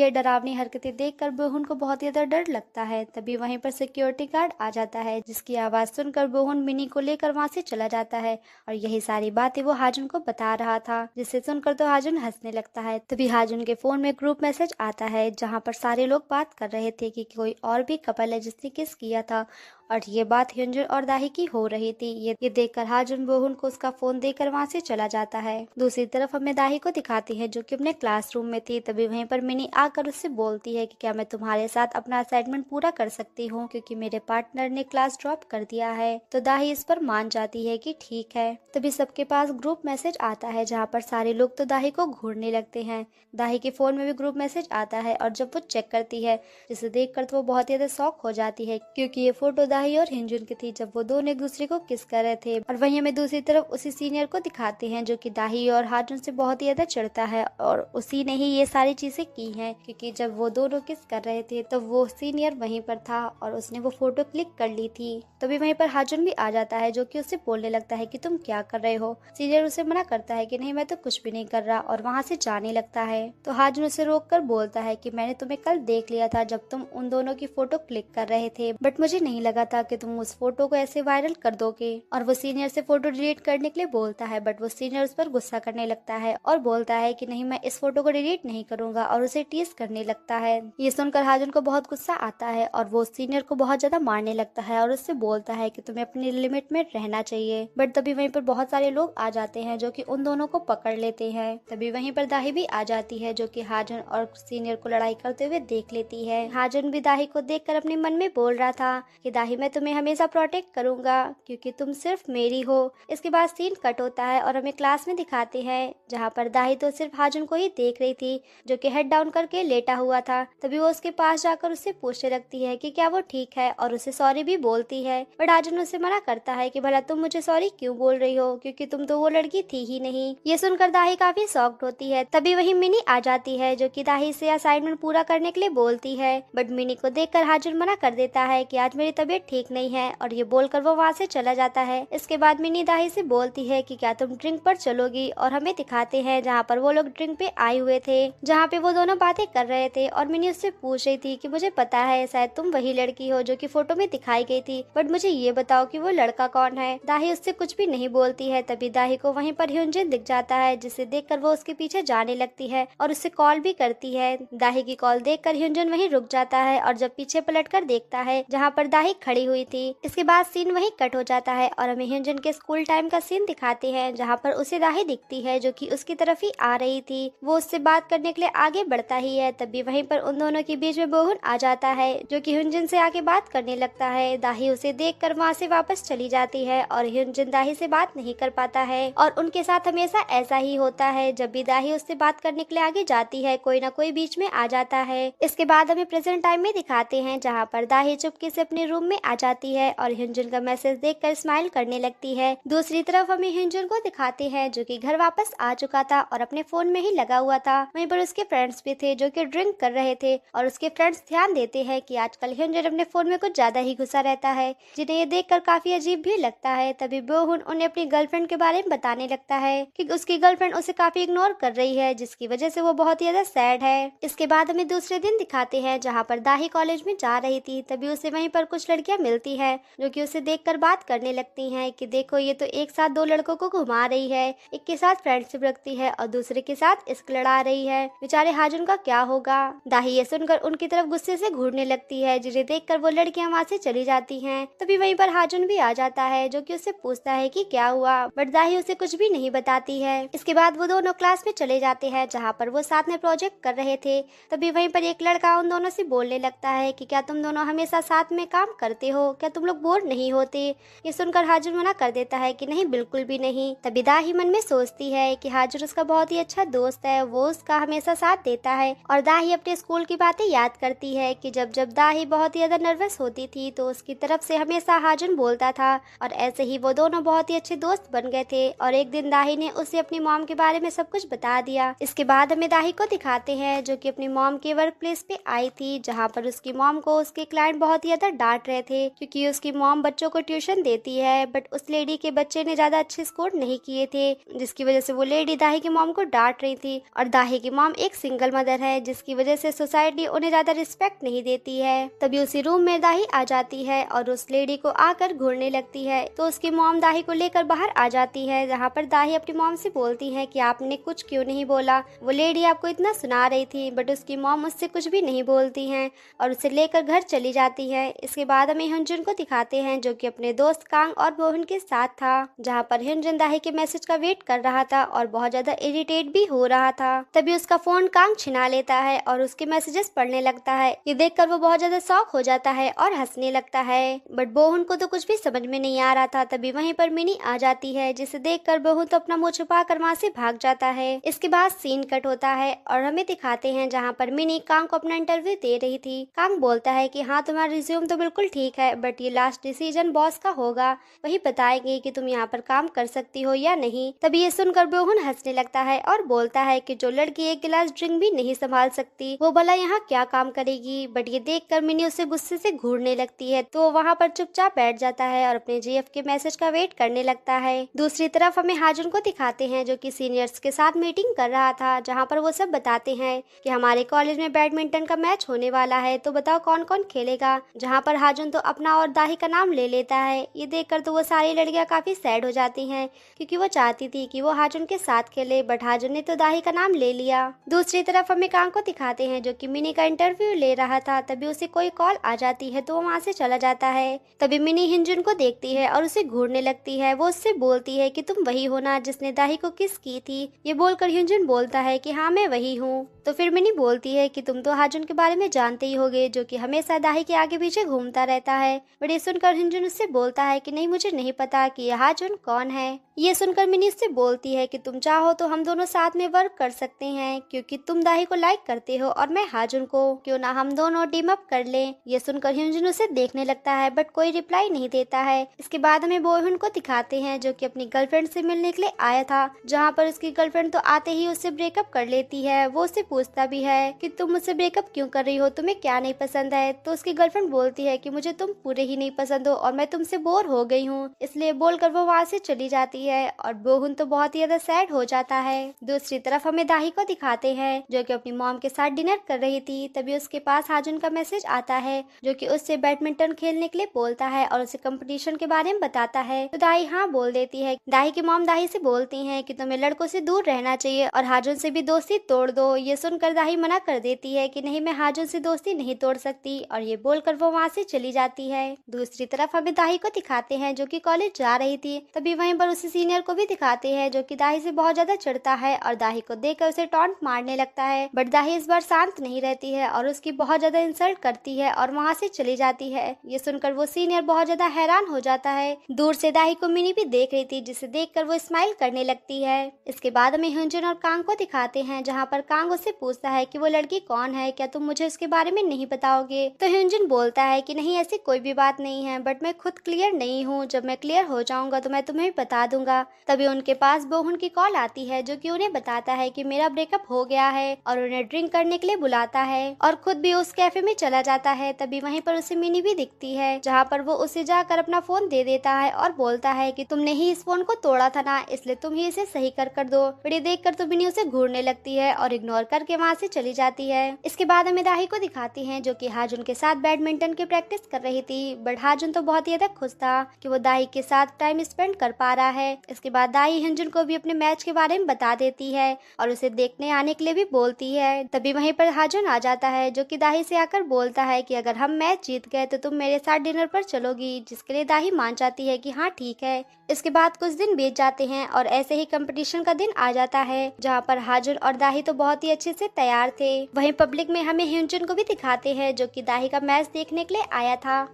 ये डरावनी हरकतें देखकर बोहन को बहुत ज्यादा डर लगता है। तभी वहीं पर सिक्योरिटी गार्ड आ जाता है, जिसकी आवाज सुनकर बोहन मिनी को लेकर वहाँ से चला जाता है और यही सारी बातें वो हाजुन को बता रहा था, जिसे सुनकर तो हाजुन हंसने लगता है। तभी हाजुन के फोन में ग्रुप मैसेज आता है जहाँ पर सारे लोग बात कर रहे थे कि कोई और भी कपल है जिसने किस किया था और ये बात ह्योंजन और दाही की हो रही थी। ये देखकर हाजुन बोहुन को उसका फोन देकर वहाँ से चला जाता है। दूसरी तरफ हमें दाही को दिखाती है जो कि अपने क्लासरूम में थी। तभी वहीं पर मिनी आकर उससे बोलती है कि क्या मैं तुम्हारे साथ अपना असाइनमेंट पूरा कर सकती हूँ क्योंकि मेरे पार्टनर ने क्लास ड्रॉप कर दिया है। तो दाही इस पर मान जाती है कि ठीक है। तभी सबके पास ग्रुप मैसेज आता है जहाँ पर सारे लोग तो दाही को घूरने लगते हैं। दाही के फोन में भी ग्रुप मैसेज आता है और जब वो चेक करती है जिसे देखकर तो वो बहुत ज्यादा शॉक हो जाती है क्योंकि ये फोटो दाही और हिंजुन की थी जब वो दोनों एक दूसरे को किस कर रहे थे। और वहीं हमें दूसरी तरफ उसी सीनियर को दिखाते हैं जो कि दाही और हाजुन से बहुत ही ज्यादा चिढ़ता है और उसी ने ही ये सारी चीजें की हैं क्योंकि जब वो दोनों किस कर रहे थे तो वो सीनियर वहीं पर था और उसने वो फोटो क्लिक कर ली थी। तभी वहीं पर हाजुन भी आ जाता है जो कि उससे बोलने लगता है कि तुम क्या कर रहे हो। सीनियर उसे मना करता है कि नहीं मैं तो कुछ भी नहीं कर रहा और वहाँ से जाने लगता है। तो हाजुन उसे रोक कर बोलता है कि मैंने तुम्हें कल देख लिया था जब तुम उन दोनों की फोटो क्लिक कर रहे थे, बट मुझे नहीं लगा था कि तुम उस फोटो को ऐसे वायरल कर दोगे। और वो सीनियर से फोटो डिलीट करने के लिए बोलता है बट वो सीनियर उस पर गुस्सा करने लगता है और बोलता है कि नहीं मैं इस फोटो को डिलीट नहीं करूंगा और उसे टीज करने लगता है। ये सुनकर हाजुन को बहुत गुस्सा आता है और वो सीनियर को बहुत ज्यादा मारने लगता है और उससे बोलता है कि तुम्हें अपनी लिमिट में रहना चाहिए। बट तभी वहीं पर बहुत सारे लोग आ जाते हैं जो कि उन दोनों को पकड़ लेते हैं। तभी वहीं पर दाही भी आ जाती है जो कि हाजुन और सीनियर को लड़ाई करते हुए देख लेती है। हाजुन भी दाही को देखकर अपने मन में बोल रहा था कि दाही मैं तुम्हें हमेशा प्रोटेक्ट करूंगा क्योंकि तुम सिर्फ मेरी हो। इसके बाद सीन कट होता है और हमें क्लास में दिखाते हैं जहाँ पर दाही तो सिर्फ हाजुन को ही देख रही थी जो कि हेड डाउन करके लेटा हुआ था। तभी वो उसके पास जाकर उससे पूछने लगती है कि क्या वो ठीक है और उसे सॉरी भी बोलती है बट हाजुन उसे मना करता है कि भला तुम मुझे सॉरी क्यों बोल रही हो क्योंकि तुम तो वो लड़की थी ही नहीं। ये सुनकर दाही काफी शॉक्ड होती है। तभी वही मिनी आ जाती है जो कि दाही से असाइनमेंट पूरा करने के लिए बोलती है बट मिनी को देखकर हाजुन मना कर देता है कि आज मेरी तबीयत ठीक नहीं है और ये बोलकर वो वहाँ से चला जाता है। इसके बाद मिनी दाही से बोलती है कि क्या तुम ड्रिंक पर चलोगी और हमें दिखाते हैं जहाँ पर वो लोग ड्रिंक पे आए हुए थे जहाँ पे वो दोनों बातें कर रहे थे और मिनी उससे पूछ रही थी कि मुझे पता है शायद तुम वही लड़की हो जो कि फोटो में दिखाई गई थी बट मुझे ये बताओ कि वो लड़का कौन है। दाही उससे कुछ भी नहीं बोलती है। तभी दाही को वहीं पर ह्योंजन दिख जाता है जिसे देखकर वो उसके पीछे जाने लगती है और उससे कॉल भी करती है। दाही की कॉल देखकर ह्योंजन वहीं रुक जाता है और जब पीछे पलटकर देखता है जहाँ पर दाही खड़ी हुई थी। इसके बाद सीन वहीं कट हो जाता है और हमें ह्योंजन के स्कूल टाइम का सीन दिखाते हैं जहाँ पर उसे दाही दिखती है जो कि उसकी तरफ ही आ रही थी। वो उससे बात करने के लिए आगे बढ़ता ही है। तभी वहीं पर उन दोनों के बीच में बोहुन आ जाता है जो कि ह्योंजन से आके बात करने लगता है। दाही उसे देखकर वहाँ से वापस चली जाती है और ह्योंजन दाही से बात नहीं कर पाता है और उनके साथ हमेशा ऐसा ही होता है। जब भी दाही उससे बात करने के लिए आगे जाती है कोई ना कोई बीच में आ जाता है। इसके बाद हमें प्रेजेंट टाइम में दिखाते हैं जहाँ पर दाही चुपके से अपने रूम में आ जाती है और ह्योंजन का मैसेज देखकर स्माइल करने लगती है। दूसरी तरफ हमें ह्योंजन को दिखाते हैं जो कि घर वापस आ चुका था और अपने फोन में ही लगा हुआ था। वहीं पर उसके फ्रेंड्स भी थे जो कि ड्रिंक कर रहे थे और उसके फ्रेंड्स ध्यान देते हैं कि आजकल ह्योंजन अपने फोन में कुछ ज्यादा ही घुसा रहता है जिन्हें ये देखकर काफी अजीब भी लगता है। तभी बोहुन उन्हें अपनी गर्लफ्रेंड के बारे में बताने लगता है कि उसकी गर्लफ्रेंड उसे काफी इग्नोर कर रही है जिसकी वजह से वो बहुत ही ज्यादा सैड है। इसके बाद हमें दूसरे दिन दिखाते हैं जहाँ पर दाही कॉलेज में जा रही थी। तभी उसे वहीं पर कुछ लड़कियां मिलती है जो कि उसे देखकर बात करने लगती हैं कि देखो ये तो एक साथ दो लड़कों को घुमा रही है, एक के साथ फ्रेंडशिप रखती है और दूसरे के साथ इश्क लड़ा रही है, बेचारे हाजुन का क्या होगा। दाही ये सुनकर उनकी तरफ गुस्से से घूरने लगती है जिन्हें देखकर वो लड़कियां वहाँ से चली जाती हैं। तभी वहीं पर हाजुन भी आ जाता है जो कि उससे पूछता है कि क्या हुआ बट दाही उसे कुछ भी नहीं बताती है। इसके बाद वो दोनों क्लास में चले जाते हैं जहाँ पर वो साथ में प्रोजेक्ट कर रहे थे। तभी वहीं पर एक लड़का उन दोनों से बोलने लगता है कि क्या तुम दोनों हमेशा साथ में काम करते हो, क्या तुम लोग बोर नहीं होते। ये सुनकर हाजुन मना कर देता है कि नहीं बिल्कुल भी नहीं। तभी दाही मन में सोचती है कि हाजुन उसका बहुत ही अच्छा दोस्त है, वो उसका हमेशा साथ देता है। और दाही अपने स्कूल की बातें याद करती है कि जब जब दाही बहुत ही ज्यादा नर्वस होती थी तो उसकी तरफ से हमेशा हाजुन बोलता था और ऐसे ही वो दोनों बहुत ही अच्छे दोस्त बन गए थे। और एक दिन दाही ने उसे अपनी मॉम के बारे में सब कुछ बता दिया। इसके बाद हमें दाही को दिखाते हैं जो कि अपनी मॉम के वर्क प्लेस पे आई थी जहाँ पर उसकी मॉम को उसके क्लाइंट बहुत ही ज्यादा डांट रहे थे क्योंकि उसकी मॉम बच्चों को ट्यूशन देती है, बट उस लेडी के बच्चे ने ज्यादा अच्छे स्कोर नहीं किए थे, जिसकी वजह से वो लेडी दाही की मॉम को डांट रही थी। और दाही की मॉम एक सिंगल मदर है, जिसकी वजह से सोसाइटी उन्हें ज्यादा रिस्पेक्ट नहीं देती है। तभी उसी रूम में दाही आ जाती है और उस लेडी को आकर घूरने लगती है, तो उसकी मॉम दाही को लेकर बाहर आ जाती है, जहाँ पर दाही अपनी मॉम से बोलती है कि आपने कुछ क्यों नहीं बोला, वो लेडी आपको इतना सुना रही थी। बट उसकी मॉम उससे कुछ भी नहीं बोलती है और उसे लेकर घर चली जाती है। इसके बाद हमें hyunjin को दिखाते हैं, जो कि अपने दोस्त कांग और बोहन के साथ था, जहाँ पर hyunjin दाही के मैसेज का वेट कर रहा था और बहुत ज्यादा इरिटेट भी हो रहा था। तभी उसका फोन कांग छिना लेता है और उसके मैसेजेस पढ़ने लगता है। ये देखकर वो बहुत ज्यादा शॉक हो जाता है और हंसने लगता है, बट बोहन को तो कुछ भी समझ में नहीं आ रहा था। तभी वहीं पर मिनी आ जाती है, जिसे देखकर बोहन तो अपना मुंह छुपा कर वहाँ से भाग जाता है। इसके बाद सीन कट होता है और हमें दिखाते हैं जहाँ पर मिनी कांग को अपना इंटरव्यू दे रही थी। कांग बोलता है कि हाँ, तुम्हारा रिज्यूम तो बिल्कुल ठीक है, बट ये लास्ट डिसीजन बॉस का होगा, वही बताएंगे कि तुम यहाँ पर काम कर सकती हो या नहीं। तभी ये सुनकर बोहन हंसने लगता है और बोलता है कि जो लड़की एक गिलास ड्रिंक भी नहीं संभाल सकती, वो भला यहाँ क्या काम करेगी। बट ये देखकर मिनी उसे गुस्से से घूरने लगती है, तो वहाँ पर चुपचाप बैठ जाता है और अपने जीएफ के मैसेज का वेट करने लगता है। दूसरी तरफ हमें हाजुन को दिखाते हैं, जो कि सीनियर्स के साथ मीटिंग कर रहा था, जहाँ पर वो सब बताते हैं कि हमारे कॉलेज में बैडमिंटन का मैच होने वाला है, तो बताओ कौन कौन खेलेगा। जहाँ पर हाजुन तो अपना और दाही का नाम ले लेता है। ये देखकर तो वो सारी लड़कियां काफी सैड हो जाती हैं, क्योंकि वो चाहती थी कि वो हाजुन के साथ खेले, बट हाजुन ने तो दाही का नाम ले लिया। दूसरी तरफ हमें कांग को दिखाते हैं, जो कि मिनी का इंटरव्यू ले रहा था। तभी उसे कोई कॉल आ जाती है, तो वो वहाँ से चला जाता है। तभी मिनी हिंजुन को देखती है और उसे घूरने लगती है। वो उससे बोलती है कि तुम वही हो ना जिसने दाही को किस की थी। ये बोलकर हिंजुन बोलता है कि हाँ, मैं वही हूँ। तो फिर मिनी बोलती है कि तुम तो हाजुन के बारे में जानते ही होगे, जो कि हमेशा दाही के आगे पीछे घूमता रहता है। बट ये सुनकर हिंजुन उससे बोलता है कि नहीं, मुझे नहीं पता कि यह हाजुन कौन है। ये सुनकर मिनी उससे बोलती है कि तुम चाहो तो हम दोनों साथ में वर्क कर सकते हैं, क्योंकि तुम दाही को लाइक करते हो और मैं हाजुन को, क्यों ना हम दोनों टीम अप कर लें। ये सुनकर हिंजुन उसे देखने लगता है, बट कोई रिप्लाई नहीं देता है। इसके बाद हमें बोहुन को दिखाते हैं, जो कि अपनी गर्लफ्रेंड से मिलने के लिए आया था, जहाँ पर उसकी गर्लफ्रेंड तो आते ही उससे ब्रेकअप कर लेती है। वो उससे पूछता भी है कि तुम मुझसे ब्रेकअप क्यों कर रही हो, तुम्हें क्या नहीं पसंद है। तो उसकी गर्लफ्रेंड बोलती है कि मुझे तुम पूरे ही नहीं पसंद हो और मैं तुमसे बोर हो गई हूँ, इसलिए बोलकर वो वहाँ से चली जाती है और बोहुन तो बहुत ही ज्यादा सैड हो जाता है। दूसरी तरफ हमें दाही को दिखाते हैं, जो कि अपनी मॉम के साथ डिनर कर रही थी। तभी उसके पास हाजुन का मैसेज आता है, जो कि उससे बैडमिंटन खेलने के लिए बोलता है और उसे कंपटीशन के बारे में बताता है। तो दाही हाँ बोल देती है। दाही की मॉम दाही से बोलती है कि तुम्हें लड़कों से दूर रहना चाहिए और हाजुन से भी दोस्ती तोड़ दो। ये सुनकर दाही मना कर देती है कि नहीं, मैं हाजुन से दोस्ती नहीं तोड़ सकती, और ये बोलकर वो वहाँ से चली जाती है। दूसरी तरफ हमें दाही को दिखाते हैं, जो कि कॉलेज जा रही थी। तभी वहीं पर उसी सीनियर को भी दिखाते हैं, जो कि दाही से बहुत ज्यादा चिढ़ता है और दाही को देखकर उसे टॉन्ट मारने लगता है। बट दाही इस बार शांत नहीं रहती है और उसकी बहुत ज्यादा इंसल्ट करती है और वहाँ से चली जाती है। ये सुनकर वो सीनियर बहुत ज्यादा हैरान हो जाता है। दूर से दाही को मिनी भी देख रही थी, जिसे देखकर वो स्माइल करने लगती है। इसके बाद हमें हिंजुन और कांग को दिखाते हैं, जहाँ पर कांग उससे पूछता है कि वो लड़की कौन है, क्या तुम मुझे उसके बारे में नहीं बताओगे। तो हिंजुन बोलता है कि नहीं, ऐसी कोई भी बात नहीं है, बट मैं खुद क्लियर नहीं हूँ, जब मैं क्लियर हो जाऊंगा तो मैं तुम्हें बता दूंगा। तभी उनके पास बोहुन की कॉल आती है, जो कि उन्हें बताता है कि मेरा ब्रेकअप हो गया है और उन्हें ड्रिंक करने के लिए बुलाता है और खुद भी उस कैफे में चला जाता है। तभी वहीं पर उसे मिनी भी दिखती है, जहाँ पर वो उसे जाकर अपना फोन दे देता है और बोलता है कि तुमने ही इस फोन को तोड़ा था ना, इसलिए तुम ही इसे सही कर दो। बड़ी देखकर तो मिनी उसे घूरने लगती है और इग्नोर करके वहाँ से चली जाती है। इसके बाद हमें दाही को दिखाती है, जो कि हाजुन के साथ बैडमिंटन की प्रैक्टिस कर रही थी। बट हाजुन तो बहुत ही ज्यादा खुश था कि वो दाही के साथ टाइम स्पेंड कर पा रहा है। इसके बाद दाही हिंजुन को भी अपने मैच के बारे में बता देती है और उसे देखने आने के लिए भी बोलती है। तभी वहीं पर हाजुन आ जाता है, जो कि दाही से आकर बोलता है कि अगर हम मैच जीत गए तो तुम मेरे साथ डिनर पर चलोगी, जिसके लिए दाही मान जाती है कि हाँ ठीक है। इसके बाद कुछ दिन बीत जाते हैं और ऐसे ही कंपटीशन का दिन आ जाता है, जहाँ पर हाजुन और दाही तो बहुत ही अच्छे से तैयार थे। वहीं पब्लिक में हमें हिंजुन को भी दिखाते हैं, जो कि दाही का मैच देखने के लिए आया था।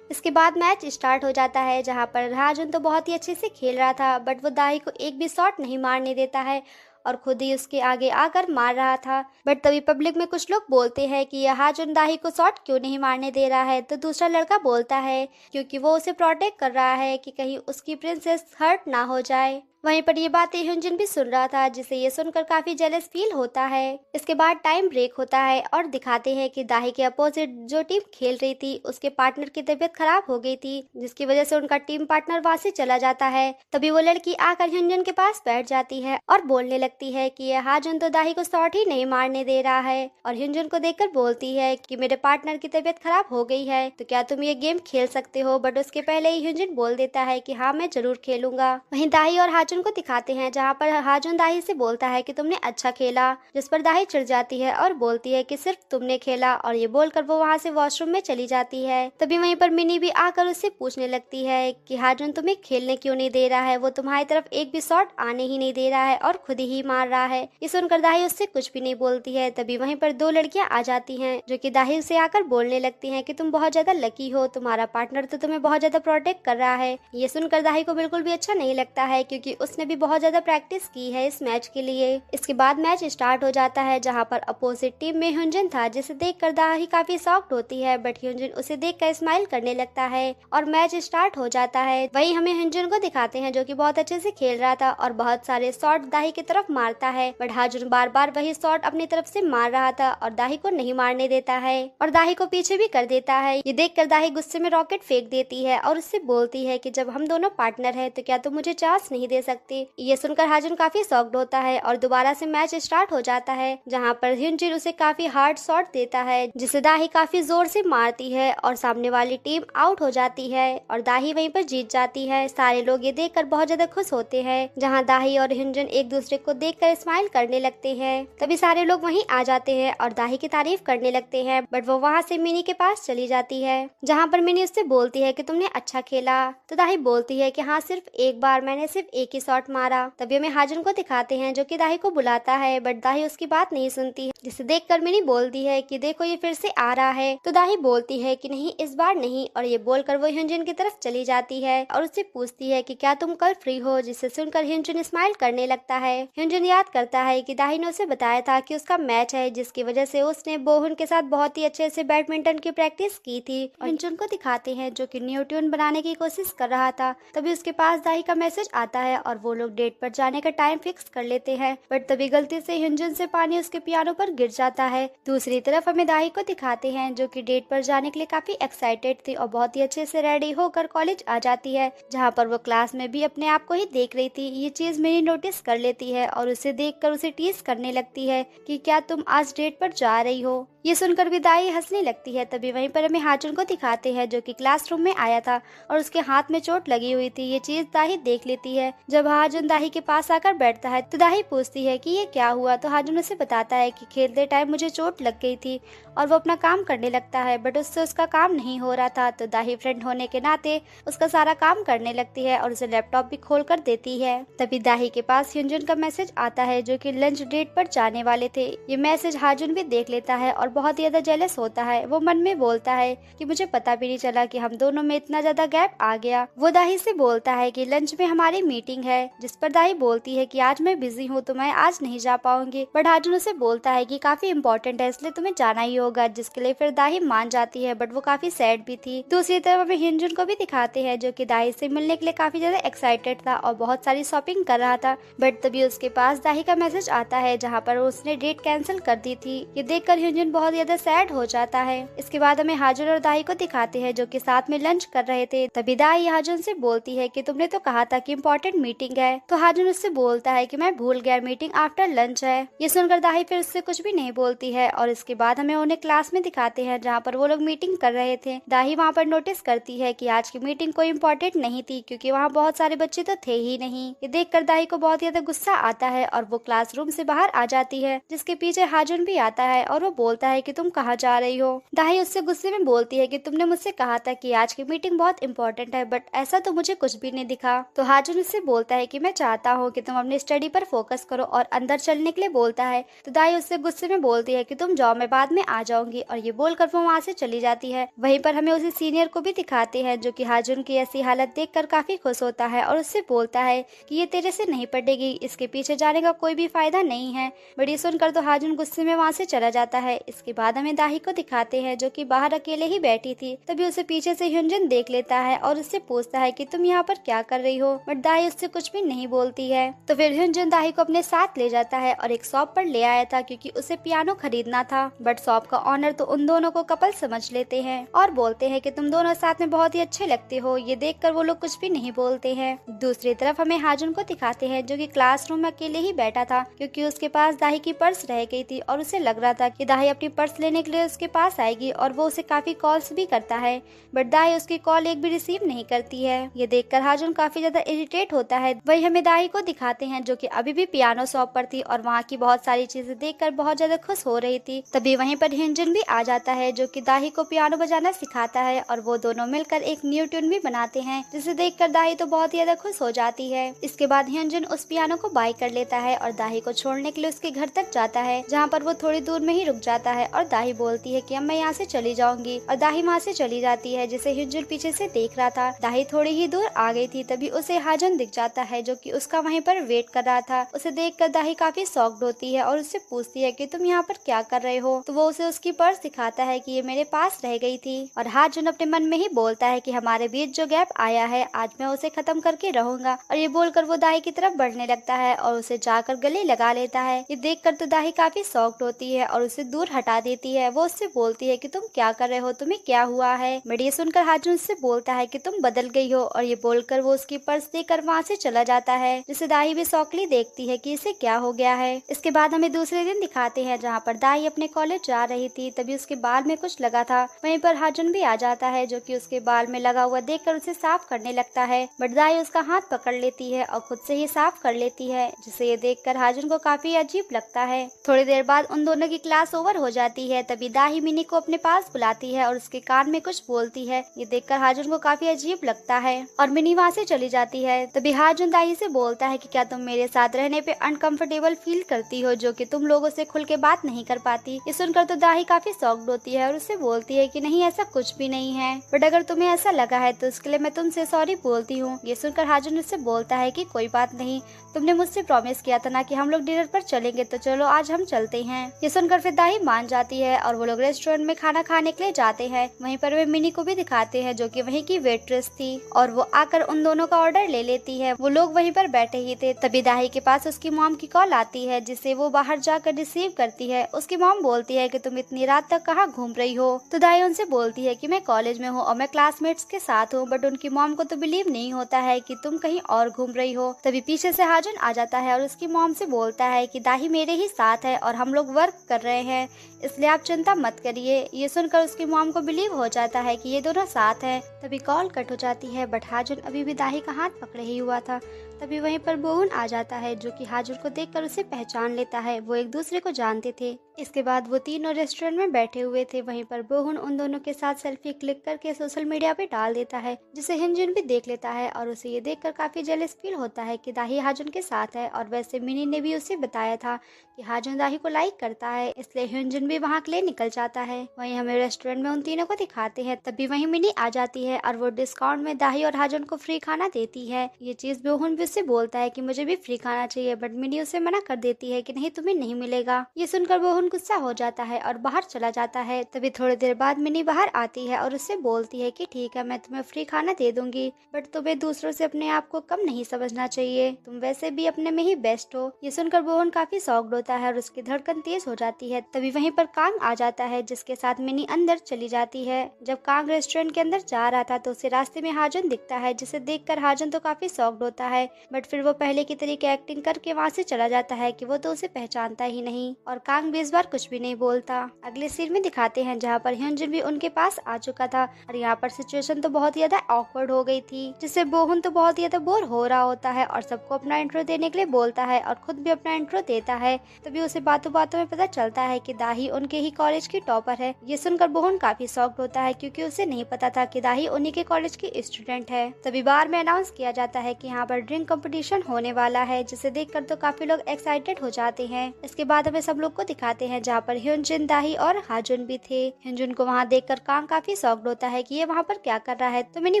इसके बाद मैच स्टार्ट हो जाता है, जहाँ पर हाजुन तो बहुत ही अच्छे से खेल रहा था, बट वो दाही को एक भी शॉट नहीं मारने देता है और खुद ही उसके आगे आकर मार रहा था। बट तभी पब्लिक में कुछ लोग बोलते हैं कि यह हाजुन दाही को शॉट क्यों नहीं मारने दे रहा है। तो दूसरा लड़का बोलता है क्योंकि वो उसे प्रोटेक्ट कर रहा है कि कहीं उसकी प्रिंसेस हर्ट ना हो जाए। वहीं पर ये बातें ह्यूनजिन भी सुन रहा था, जिसे ये सुनकर काफी जेलस फील होता है। इसके बाद टाइम ब्रेक होता है और दिखाते हैं कि दाही के अपोजिट जो टीम खेल रही थी उसके पार्टनर की तबीयत खराब हो गई थी, जिसकी वजह से उनका टीम पार्टनर वहां से चला जाता है। तभी वो लड़की आकर ह्यूनजिन के पास बैठ जाती है और बोलने लगती है कि ये हाजुन तो दाही को शॉट ही नहीं मारने दे रहा है, और ह्यूनजिन को देखकर बोलती है कि मेरे पार्टनर की तबीयत खराब हो गई है तो क्या तुम ये गेम खेल सकते हो। बट उसके पहले ही ह्यूनजिन बोल देता है कि हाँ मैं जरूर खेलूंगा। वहीं दाही और हाजुन को दिखाते हैं, जहाँ पर हाजुन दाही से बोलता है कि तुमने अच्छा खेला, जिस पर दाही चिढ़ जाती है और बोलती है कि सिर्फ तुमने खेला, और ये बोलकर वो वहाँ से वॉशरूम में चली जाती है। तभी वहीं पर मिनी भी आकर उससे पूछने लगती है कि हाजुन तुम्हें खेलने क्यों नहीं दे रहा है, वो तुम्हारी तरफ एक भी शॉट आने ही नहीं दे रहा है और खुद ही मार रहा है। ये सुनकर दाही उससे कुछ भी नहीं बोलती है। तभी वहीं पर दो लड़कियां आ जाती हैं, जो कि दाही से आकर बोलने लगती हैं कि तुम बहुत ज्यादा लकी हो, तुम्हारा पार्टनर तो तुम्हें बहुत ज्यादा प्रोटेक्ट कर रहा है। ये सुनकर दाही को बिल्कुल भी अच्छा नहीं लगता है, क्योंकि उसने भी बहुत ज्यादा प्रैक्टिस की है इस मैच के लिए। इसके बाद मैच स्टार्ट हो जाता है, जहाँ पर अपोजिट टीम में ह्यूनजिन था, जिसे देखकर दाही काफी शॉक्ड होती है। बट ह्यूनजिन उसे देखकर स्माइल करने लगता है और मैच स्टार्ट हो जाता है। वहीं हमें ह्यूनजिन को दिखाते हैं, जो कि बहुत अच्छे से खेल रहा था और बहुत सारे शॉट दाही की तरफ मारता है। बट हाजुन बार बार वही शॉट अपनी तरफ से मार रहा था और दाही को नहीं मारने देता है और दाही को पीछे भी कर देता है। ये देखकर दाही गुस्से में रॉकेट फेंक देती है और उससे बोलती है कि जब हम दोनों पार्टनर हैं तो क्या तुम मुझे चांस नहीं दे सकती। ये सुनकर हाजुन काफी शॉक्ड होता है और दोबारा से मैच स्टार्ट हो जाता है, जहाँ पर ह्यूनजिन उसे काफी हार्ड शॉट देता है, जिसे दाही काफी जोर से मारती है और सामने वाली टीम आउट हो जाती है और दाही वहीं पर जीत जाती है। सारे लोग ये देखकर बहुत ज्यादा खुश होते हैं, जहाँ दाही और ह्यूनजिन एक दूसरे को देखकर स्माइल करने लगते हैं। तभी सारे लोग वहीं आ जाते हैं और दाही की तारीफ करने लगते हैं। बट वो वहाँ से मिनी के पास चली जाती है, जहाँ पर मिनी उससे बोलती है कि तुमने अच्छा खेला। तो दाही बोलती है कि हाँ सिर्फ एक बार, मैंने सिर्फ एक ही शॉट मारा। तभी हमें हाजुन को दिखाते हैं, जो कि दाही को बुलाता है, बट दाही उसकी बात नहीं सुनती है, जिसे देखकर मिनी बोलती है कि देखो ये फिर से आ रहा है। तो दाही बोलती है कि नहीं इस बार नहीं, और ये बोलकर वो ह्यूनजिन की तरफ चली जाती है और उससे पूछती है कि क्या तुम कल फ्री हो, जिसे सुनकर ह्यूनजिन स्माइल करने लगता है। ह्यूनजिन याद करता है कि दाही ने उसे बताया था कि उसका मैच है, जिसकी वजह से उसने बोहुन के साथ बहुत ही अच्छे से बैडमिंटन की प्रैक्टिस की थी। ह्यूनजिन को दिखाते हैं, जो कि न्यू ट्यून बनाने की कोशिश कर रहा था। तभी उसके पास दाही का मैसेज आता है और वो लोग डेट पर जाने का टाइम फिक्स कर लेते हैं। बट तभी गलती से ह्यूनजिन से पानी उसके पियानो पर गिर जाता है। दूसरी तरफ हमें दाही को दिखाते हैं, जो कि डेट पर जाने के लिए काफी एक्साइटेड थी और बहुत ही अच्छे से रेडी होकर कॉलेज आ जाती है, जहाँ पर वो क्लास में भी अपने आप को ही देख रही थी। ये चीज मेरी नोटिस कर लेती है और उसे देखकर उसे टीज करने लगती है कि क्या तुम आज डेट पर जा रही हो। ये सुनकर भी दाही हंसने लगती है। तभी वहीं पर हमें हाजुन को दिखाते हैं, जो कि क्लासरूम में आया था और उसके हाथ में चोट लगी हुई थी। ये चीज दाही देख लेती है। जब हाजुन दाही के पास आकर बैठता है तो दाही पूछती है कि ये क्या हुआ। तो हाजुन उसे बताता है कि खेलते टाइम मुझे चोट लग गई थी, और वो अपना काम करने लगता है। बट उससे उसका काम नहीं हो रहा था, तो दाही फ्रेंड होने के नाते उसका सारा काम करने लगती है और उसे लैपटॉप भी खोल कर देती है। तभी दाही के पास ह्यूनजिन का मैसेज आता है, जो कि लंच डेट पर जाने वाले थे। ये मैसेज हाजुन भी देख लेता है और बहुत ही ज्यादा जेलस होता है। वो मन में बोलता है कि मुझे पता भी नहीं चला कि हम दोनों में इतना ज्यादा गैप आ गया। वो दाही से बोलता है कि लंच में हमारी मीटिंग है, जिस पर दाही बोलती है कि आज मैं बिजी हूँ तो मैं आज नहीं जा पाऊंगी। बट हाजुन उसे बोलता है कि काफी इम्पोर्टेंट है, इसलिए तुम्हें जाना ही होगा, जिसके लिए फिर दाही मान जाती है। बट वो काफी सैड भी थी। दूसरी तरफ हमें ह्यूनजिन को भी दिखाते हैं, जो कि दाही से मिलने के लिए काफी ज्यादा एक्साइटेड था और बहुत सारी शॉपिंग कर रहा था। बट तभी उसके पास दाही का मैसेज आता है, जहाँ पर उसने डेट कैंसिल कर दी थी। ये देखकर ह्यूनजिन बहुत ज्यादा सैड हो जाता है। इसके बाद हमें हाजुन और दाही को दिखाते हैं, जो कि साथ में लंच कर रहे थे। तभी दाही हाजुन से बोलती है कि तुमने तो कहा था कि इम्पोर्टेंट मीटिंग है। तो हाजुन उससे बोलता है कि मैं भूल गया, मीटिंग आफ्टर लंच है। ये सुनकर दाही फिर उससे कुछ भी नहीं बोलती है। और इसके बाद हमें उन्हें क्लास में दिखाते हैं, जहाँ पर वो लोग मीटिंग कर रहे थे। दाही वहाँ पर नोटिस करती है कि आज की मीटिंग कोई इम्पोर्टेंट नहीं थी, क्योंकि वहाँ बहुत सारे बच्चे तो थे ही नहीं। ये देखकर दाही को बहुत ज्यादा गुस्सा आता है और वो क्लासरूम से बाहर आ जाती है, जिसके पीछे हाजुन भी आता है और वो बोलता है कि तुम कहाँ जा रही हो। दाही उससे गुस्से में बोलती है कि तुमने मुझसे कहा था कि आज की मीटिंग बहुत इंपॉर्टेंट है, बट ऐसा तो मुझे कुछ भी नहीं दिखा। तो हाजुन उससे बोलता है कि मैं चाहता हूँ कि तुम अपनी स्टडी पर फोकस करो, और अंदर चलने के लिए बोलता है। तो दाही उससे गुस्से में बोलती है कि तुम जाओ, मैं बाद में आ जाऊंगी, और ये बोलकर वो वहाँ से चली जाती है। वहीं पर हमें उसे सीनियर को भी दिखाते हैं, जो कि हाजुन की ऐसी हालत देखकर काफी खुश होता है और उससे बोलता है कि ये तेरे से नहीं पड़ेगी, इसके पीछे जाने का कोई भी फायदा नहीं है। बट ये सुनकर तो हाजुन गुस्से में वहाँ से चला जाता है। इसके बाद हमें दाही को दिखाते हैं जो कि बाहर अकेले ही बैठी थी। तभी उसे पीछे से ह्यूनजिन देख लेता है और उससे पूछता है कि तुम यहाँ पर क्या कर रही हो, बट दाही उससे कुछ भी नहीं बोलती है। तो फिर ह्यूनजिन दाही को अपने साथ ले जाता है और एक शॉप पर ले आया था क्योंकि उसे पियानो खरीदना था, बट शॉप का ऑनर तो उन दोनों को कपल समझ लेते हैं और बोलते हैं कि तुम दोनों साथ में बहुत ही अच्छे लगते हो। ये देखकर वो लोग कुछ भी नहीं बोलते हैं। दूसरी तरफ हमें हाजुन को दिखाते हैं जो कि क्लासरूम में अकेले ही बैठा था क्योंकि उसके पास दाही की पर्स रह गई थी और उसे लग रहा था कि दाही अपनी पर्स लेने के लिए उसके पास आएगी और वो उसे काफी कॉल्स भी करता है, बट दाही उसकी कॉल एक भी रिसीव नहीं करती है। ये देखकर हाजुन काफी ज्यादा इरिटेट होता है। वही हमें दाही को दिखाते हैं जो कि अभी भी पियानो शॉप पर थी और वहाँ की बहुत सारी चीजें देखकर बहुत ज्यादा खुश हो रही थी। तभी वहीं पर ह्यूनजिन भी आ जाता है जो कि दाही को पियानो बजाना सिखाता है और वो दोनों मिलकर एक न्यू ट्यून भी बनाते हैं जिसे देखकर दाही तो बहुत ही ज्यादा खुश हो जाती है। इसके बाद ह्यूनजिन उस पियानो को बाय कर लेता है और दाही को छोड़ने के लिए उसके घर तक जाता है, जहाँ पर वो थोड़ी दूर में ही रुक जाता है और दाही बोलती है कि अब मैं यहाँ से चली जाऊंगी और दाही वहाँ से चली जाती है जिसे ह्यूनजिन पीछे से देख रहा था। दाही थोड़ी ही दूर आ गई थी तभी उसे हाजुन दिख जाता है जो कि उसका वहीं पर वेट कर रहा था। उसे देखकर दाही काफी शॉक्ड होती है और उससे पूछती है कि तुम यहाँ पर क्या कर रहे हो। तो वो उसे उसकी पर्स दिखाता है कि ये मेरे पास रह गई थी और हाजुन अपने मन में ही बोलता है कि हमारे बीच जो गैप आया है आज मैं उसे खत्म करके रहूंगा। और ये बोलकर वो दाही की तरफ बढ़ने लगता है और उसे जाकर गले लगा लेता है। ये देखकर तो दाही काफी शॉक्ड होती है और उसे दूर हटा देती है। वो उससे बोलती है कि तुम क्या कर रहे हो, तुम्हें क्या हुआ है। बट ये सुनकर हाजुन उससे बोलता है कि तुम बदल गई हो और ये बोलकर वो उसकी पर्स देकर वहाँ से चला जाता है, जिसे दाही भी शॉकली देखती है कि इसे क्या हो गया है। इसके बाद हमें दूसरे दिन दिखाते हैं जहाँ पर दाही अपने कॉलेज जा रही थी। तभी उसके बाल में कुछ लगा था। वहीं पर हाजुन भी आ जाता है जो कि उसके बाल में लगा हुआ देखकर उसे साफ करने लगता है, बट दाही उसका हाथ पकड़ लेती है और खुद से ही साफ कर लेती है, जिसे ये देखकर हाजुन को काफी अजीब लगता है। थोड़ी देर बाद उन दोनों की क्लास ओवर हो जाती है। तभी दाही मिनी को अपने पास बुलाती है और उसके कान में कुछ बोलती है। ये देखकर हाजुन को काफी अजीब लगता है और मिनी वहाँ से चली जाती है। तभी हाजुन दाही से बोलता है कि क्या तुम मेरे साथ रहने पे अनकंफर्टेबल फील करती हो जो कि तुम लोगों से खुल के बात नहीं कर पाती। ये सुनकर तो दाही काफी शॉक्ड होती है और उससे बोलती है कि नहीं, ऐसा कुछ भी नहीं है, बट अगर तुम्हें ऐसा लगा है तो उसके लिए मैं तुमसे सॉरी बोलती हूँ। ये सुनकर हाजुन उससे बोलता है कि कोई बात नहीं, तुमने मुझसे प्रॉमिस किया था ना कि हम लोग डिनर पर चलेंगे, तो चलो आज हम चलते हैं। ये सुनकर फिर दाही मान जाती है और वो लोग रेस्टोरेंट में खाना खाने के लिए जाते हैं। वहीं पर वे मिनी को भी दिखाते हैं जो कि वहीं की वेट्रेस थी और वो आकर उन दोनों का ऑर्डर ले लेती है। वो लोग वहीं पर बैठे ही थे। तभी दाही के पास उसकी मॉम की कॉल आती है जिसे वो बाहर जाकर रिसीव करती है। उसकी मॉम बोलती है कि तुम इतनी रात तक कहाँ घूम रही हो। तो दाही उनसे बोलती है कि मैं कॉलेज में हूँ और मैं क्लासमेट्स के साथ हूँ, बट उनकी मॉम को तो बिलीव नहीं होता है कि तुम कहीं और घूम रही हो। तभी पीछे से हाजुन आ जाता है और उसकी मॉम से बोलता है कि दाही मेरे ही साथ है और हम लोग वर्क कर रहे हैं, इसलिए आप चिंता मत करिए। ये सुनकर उसकी मॉम को बिलीव हो जाता है कि ये दोनों साथ हैं। तभी कॉल कट हो जाती है, बट हाजुन अभी भी दाही का हाथ पकड़े ही हुआ था। तभी वहीं पर बोहुन आ जाता है जो कि हाजुन को देखकर उसे पहचान लेता है। वो एक दूसरे को जानते थे। इसके बाद वो तीनों रेस्टोरेंट में बैठे हुए थे। वहीं पर बोहुन उन दोनों के साथ सेल्फी क्लिक करके सोशल मीडिया पे डाल देता है, जिसे ह्यूनजिन भी देख लेता है और उसे ये देखकर काफी जेलस फील होता है कि दाही हाजुन के साथ है। और वैसे मिनी ने भी उसे बताया था कि हाजुन दाही को लाइक करता है, इसलिए ह्यूनजिन भी वहाँ के लिए निकल जाता है। वहीं हमें रेस्टोरेंट में उन तीनों को दिखाते हैं। तभी वहीं मिनी आ जाती है और वो डिस्काउंट में दाही और हाजुन को फ्री खाना देती है। ये चीज बोहुन भी उससे बोलता है कि मुझे भी फ्री खाना चाहिए, बट मिनी उसे मना कर देती है कि नहीं, तुम्हें नहीं मिलेगा। ये सुनकर बोहुन गुस्सा हो जाता है और बाहर चला जाता है। तभी थोड़ी देर बाद मिनी बाहर आती है और उससे बोलती है कि ठीक है, मैं तुम्हें फ्री खाना दे दूंगी, बट तुम्हें दूसरों से अपने आप को कम नहीं समझना चाहिए, तुम वैसे भी अपने में ही बेस्ट हो। ये सुनकर बोहुन काफी शॉक्ड होता है और उसकी धड़कन तेज हो जाती है। तभी वहीं पर कांग आ जाता है जिसके साथ मिनी अंदर चली जाती है। जब कांग रेस्टोरेंट के अंदर जा रहा था तो उसे रास्ते में हाजुन दिखता है, जिसे देखकर हाजुन तो काफी शॉक्ड होता है, बट फिर वो पहले की तरीके एक्टिंग करके वहाँ से चला जाता है कि वो तो उसे पहचानता ही नहीं। और कांग भी इस बार कुछ भी नहीं बोलता। अगले सीन में दिखाते हैं जहाँ पर ह्यूनजिन भी उनके पास आ चुका था और यहाँ पर सिचुएशन तो बहुत ही ज्यादा ऑकवर्ड हो गई थी, जिससे बोहुन तो बहुत ही ज्यादा बोर हो रहा होता है और सबको अपना इंट्रो देने के लिए बोलता है और खुद भी अपना इंट्रो देता है। तभी उसे बातों बातों में पता चलता है कि दाही उनके ही कॉलेज की टॉपर है। ये सुनकर बोहुन काफी शॉक्ड होता है क्योंकि उसे नहीं पता था कि दाही उन्हीं के कॉलेज की स्टूडेंट है। तभी बार में अनाउंस किया जाता है कि यहाँ पर ड्रिंक कंपटीशन होने वाला है, जिसे देखकर तो काफी लोग एक्साइटेड हो जाते हैं। इसके बाद हमें सब लोग को दिखाते हैं जहाँ पर ह्योंजिन, दाही और हाजुन भी थे। ह्योंजुन को वहाँ देखकर कांग काफी शॉक्ड होता है कि ये वहाँ पर क्या कर रहा है। तो मिनी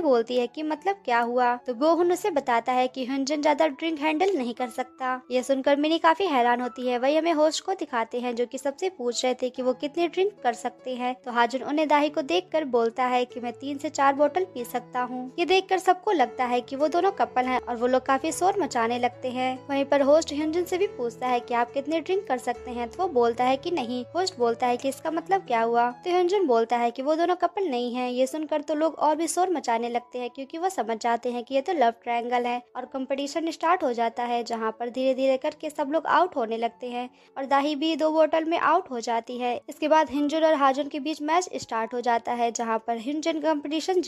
बोलती है कि मतलब क्या हुआ। तो बोहुन उसे बताता है कि ह्योंजिन ज्यादा ड्रिंक हैंडल नहीं कर सकता। यह सुनकर मिनी काफी हैरान होती है। वही हमें होस्ट को दिखाते हैं जो कि सबसे पूछ रहे थे कि वो कितने ड्रिंक कर सकते हैं। तो हाजुन उन्हें दाही को देखकर बोलता है कि मैं 3 से 4 बोतल पी सकता हूँ। ये देखकर सबको लगता है कि वो दोनों कपल हैं और वो लोग काफी शोर मचाने लगते हैं। वहीं पर होस्ट ह्योंजिन से भी पूछता है कि आप कितने ड्रिंक कर सकते हैं। तो वो बोलता है कि नहीं। होस्ट बोलता है कि इसका मतलब क्या हुआ। तो ह्योंजिन बोलता है कि वो दोनों कपल नहीं है। ये सुनकर तो लोग और भी शोर मचाने लगते हैं क्योंकि वो समझ जाते हैं कि ये तो लव ट्रायंगल है। और कंपटीशन स्टार्ट हो जाता है जहाँ पर धीरे धीरे करके सब लोग आउट होने लगते हैं और दाही भी 2 बोतल में आउट हो जाती है। इसके बाद ह्योंजिन और हाजुन के बीच मैच स्टार्ट हो जाता है जहाँ पर ह्योंजिन कंपटीशन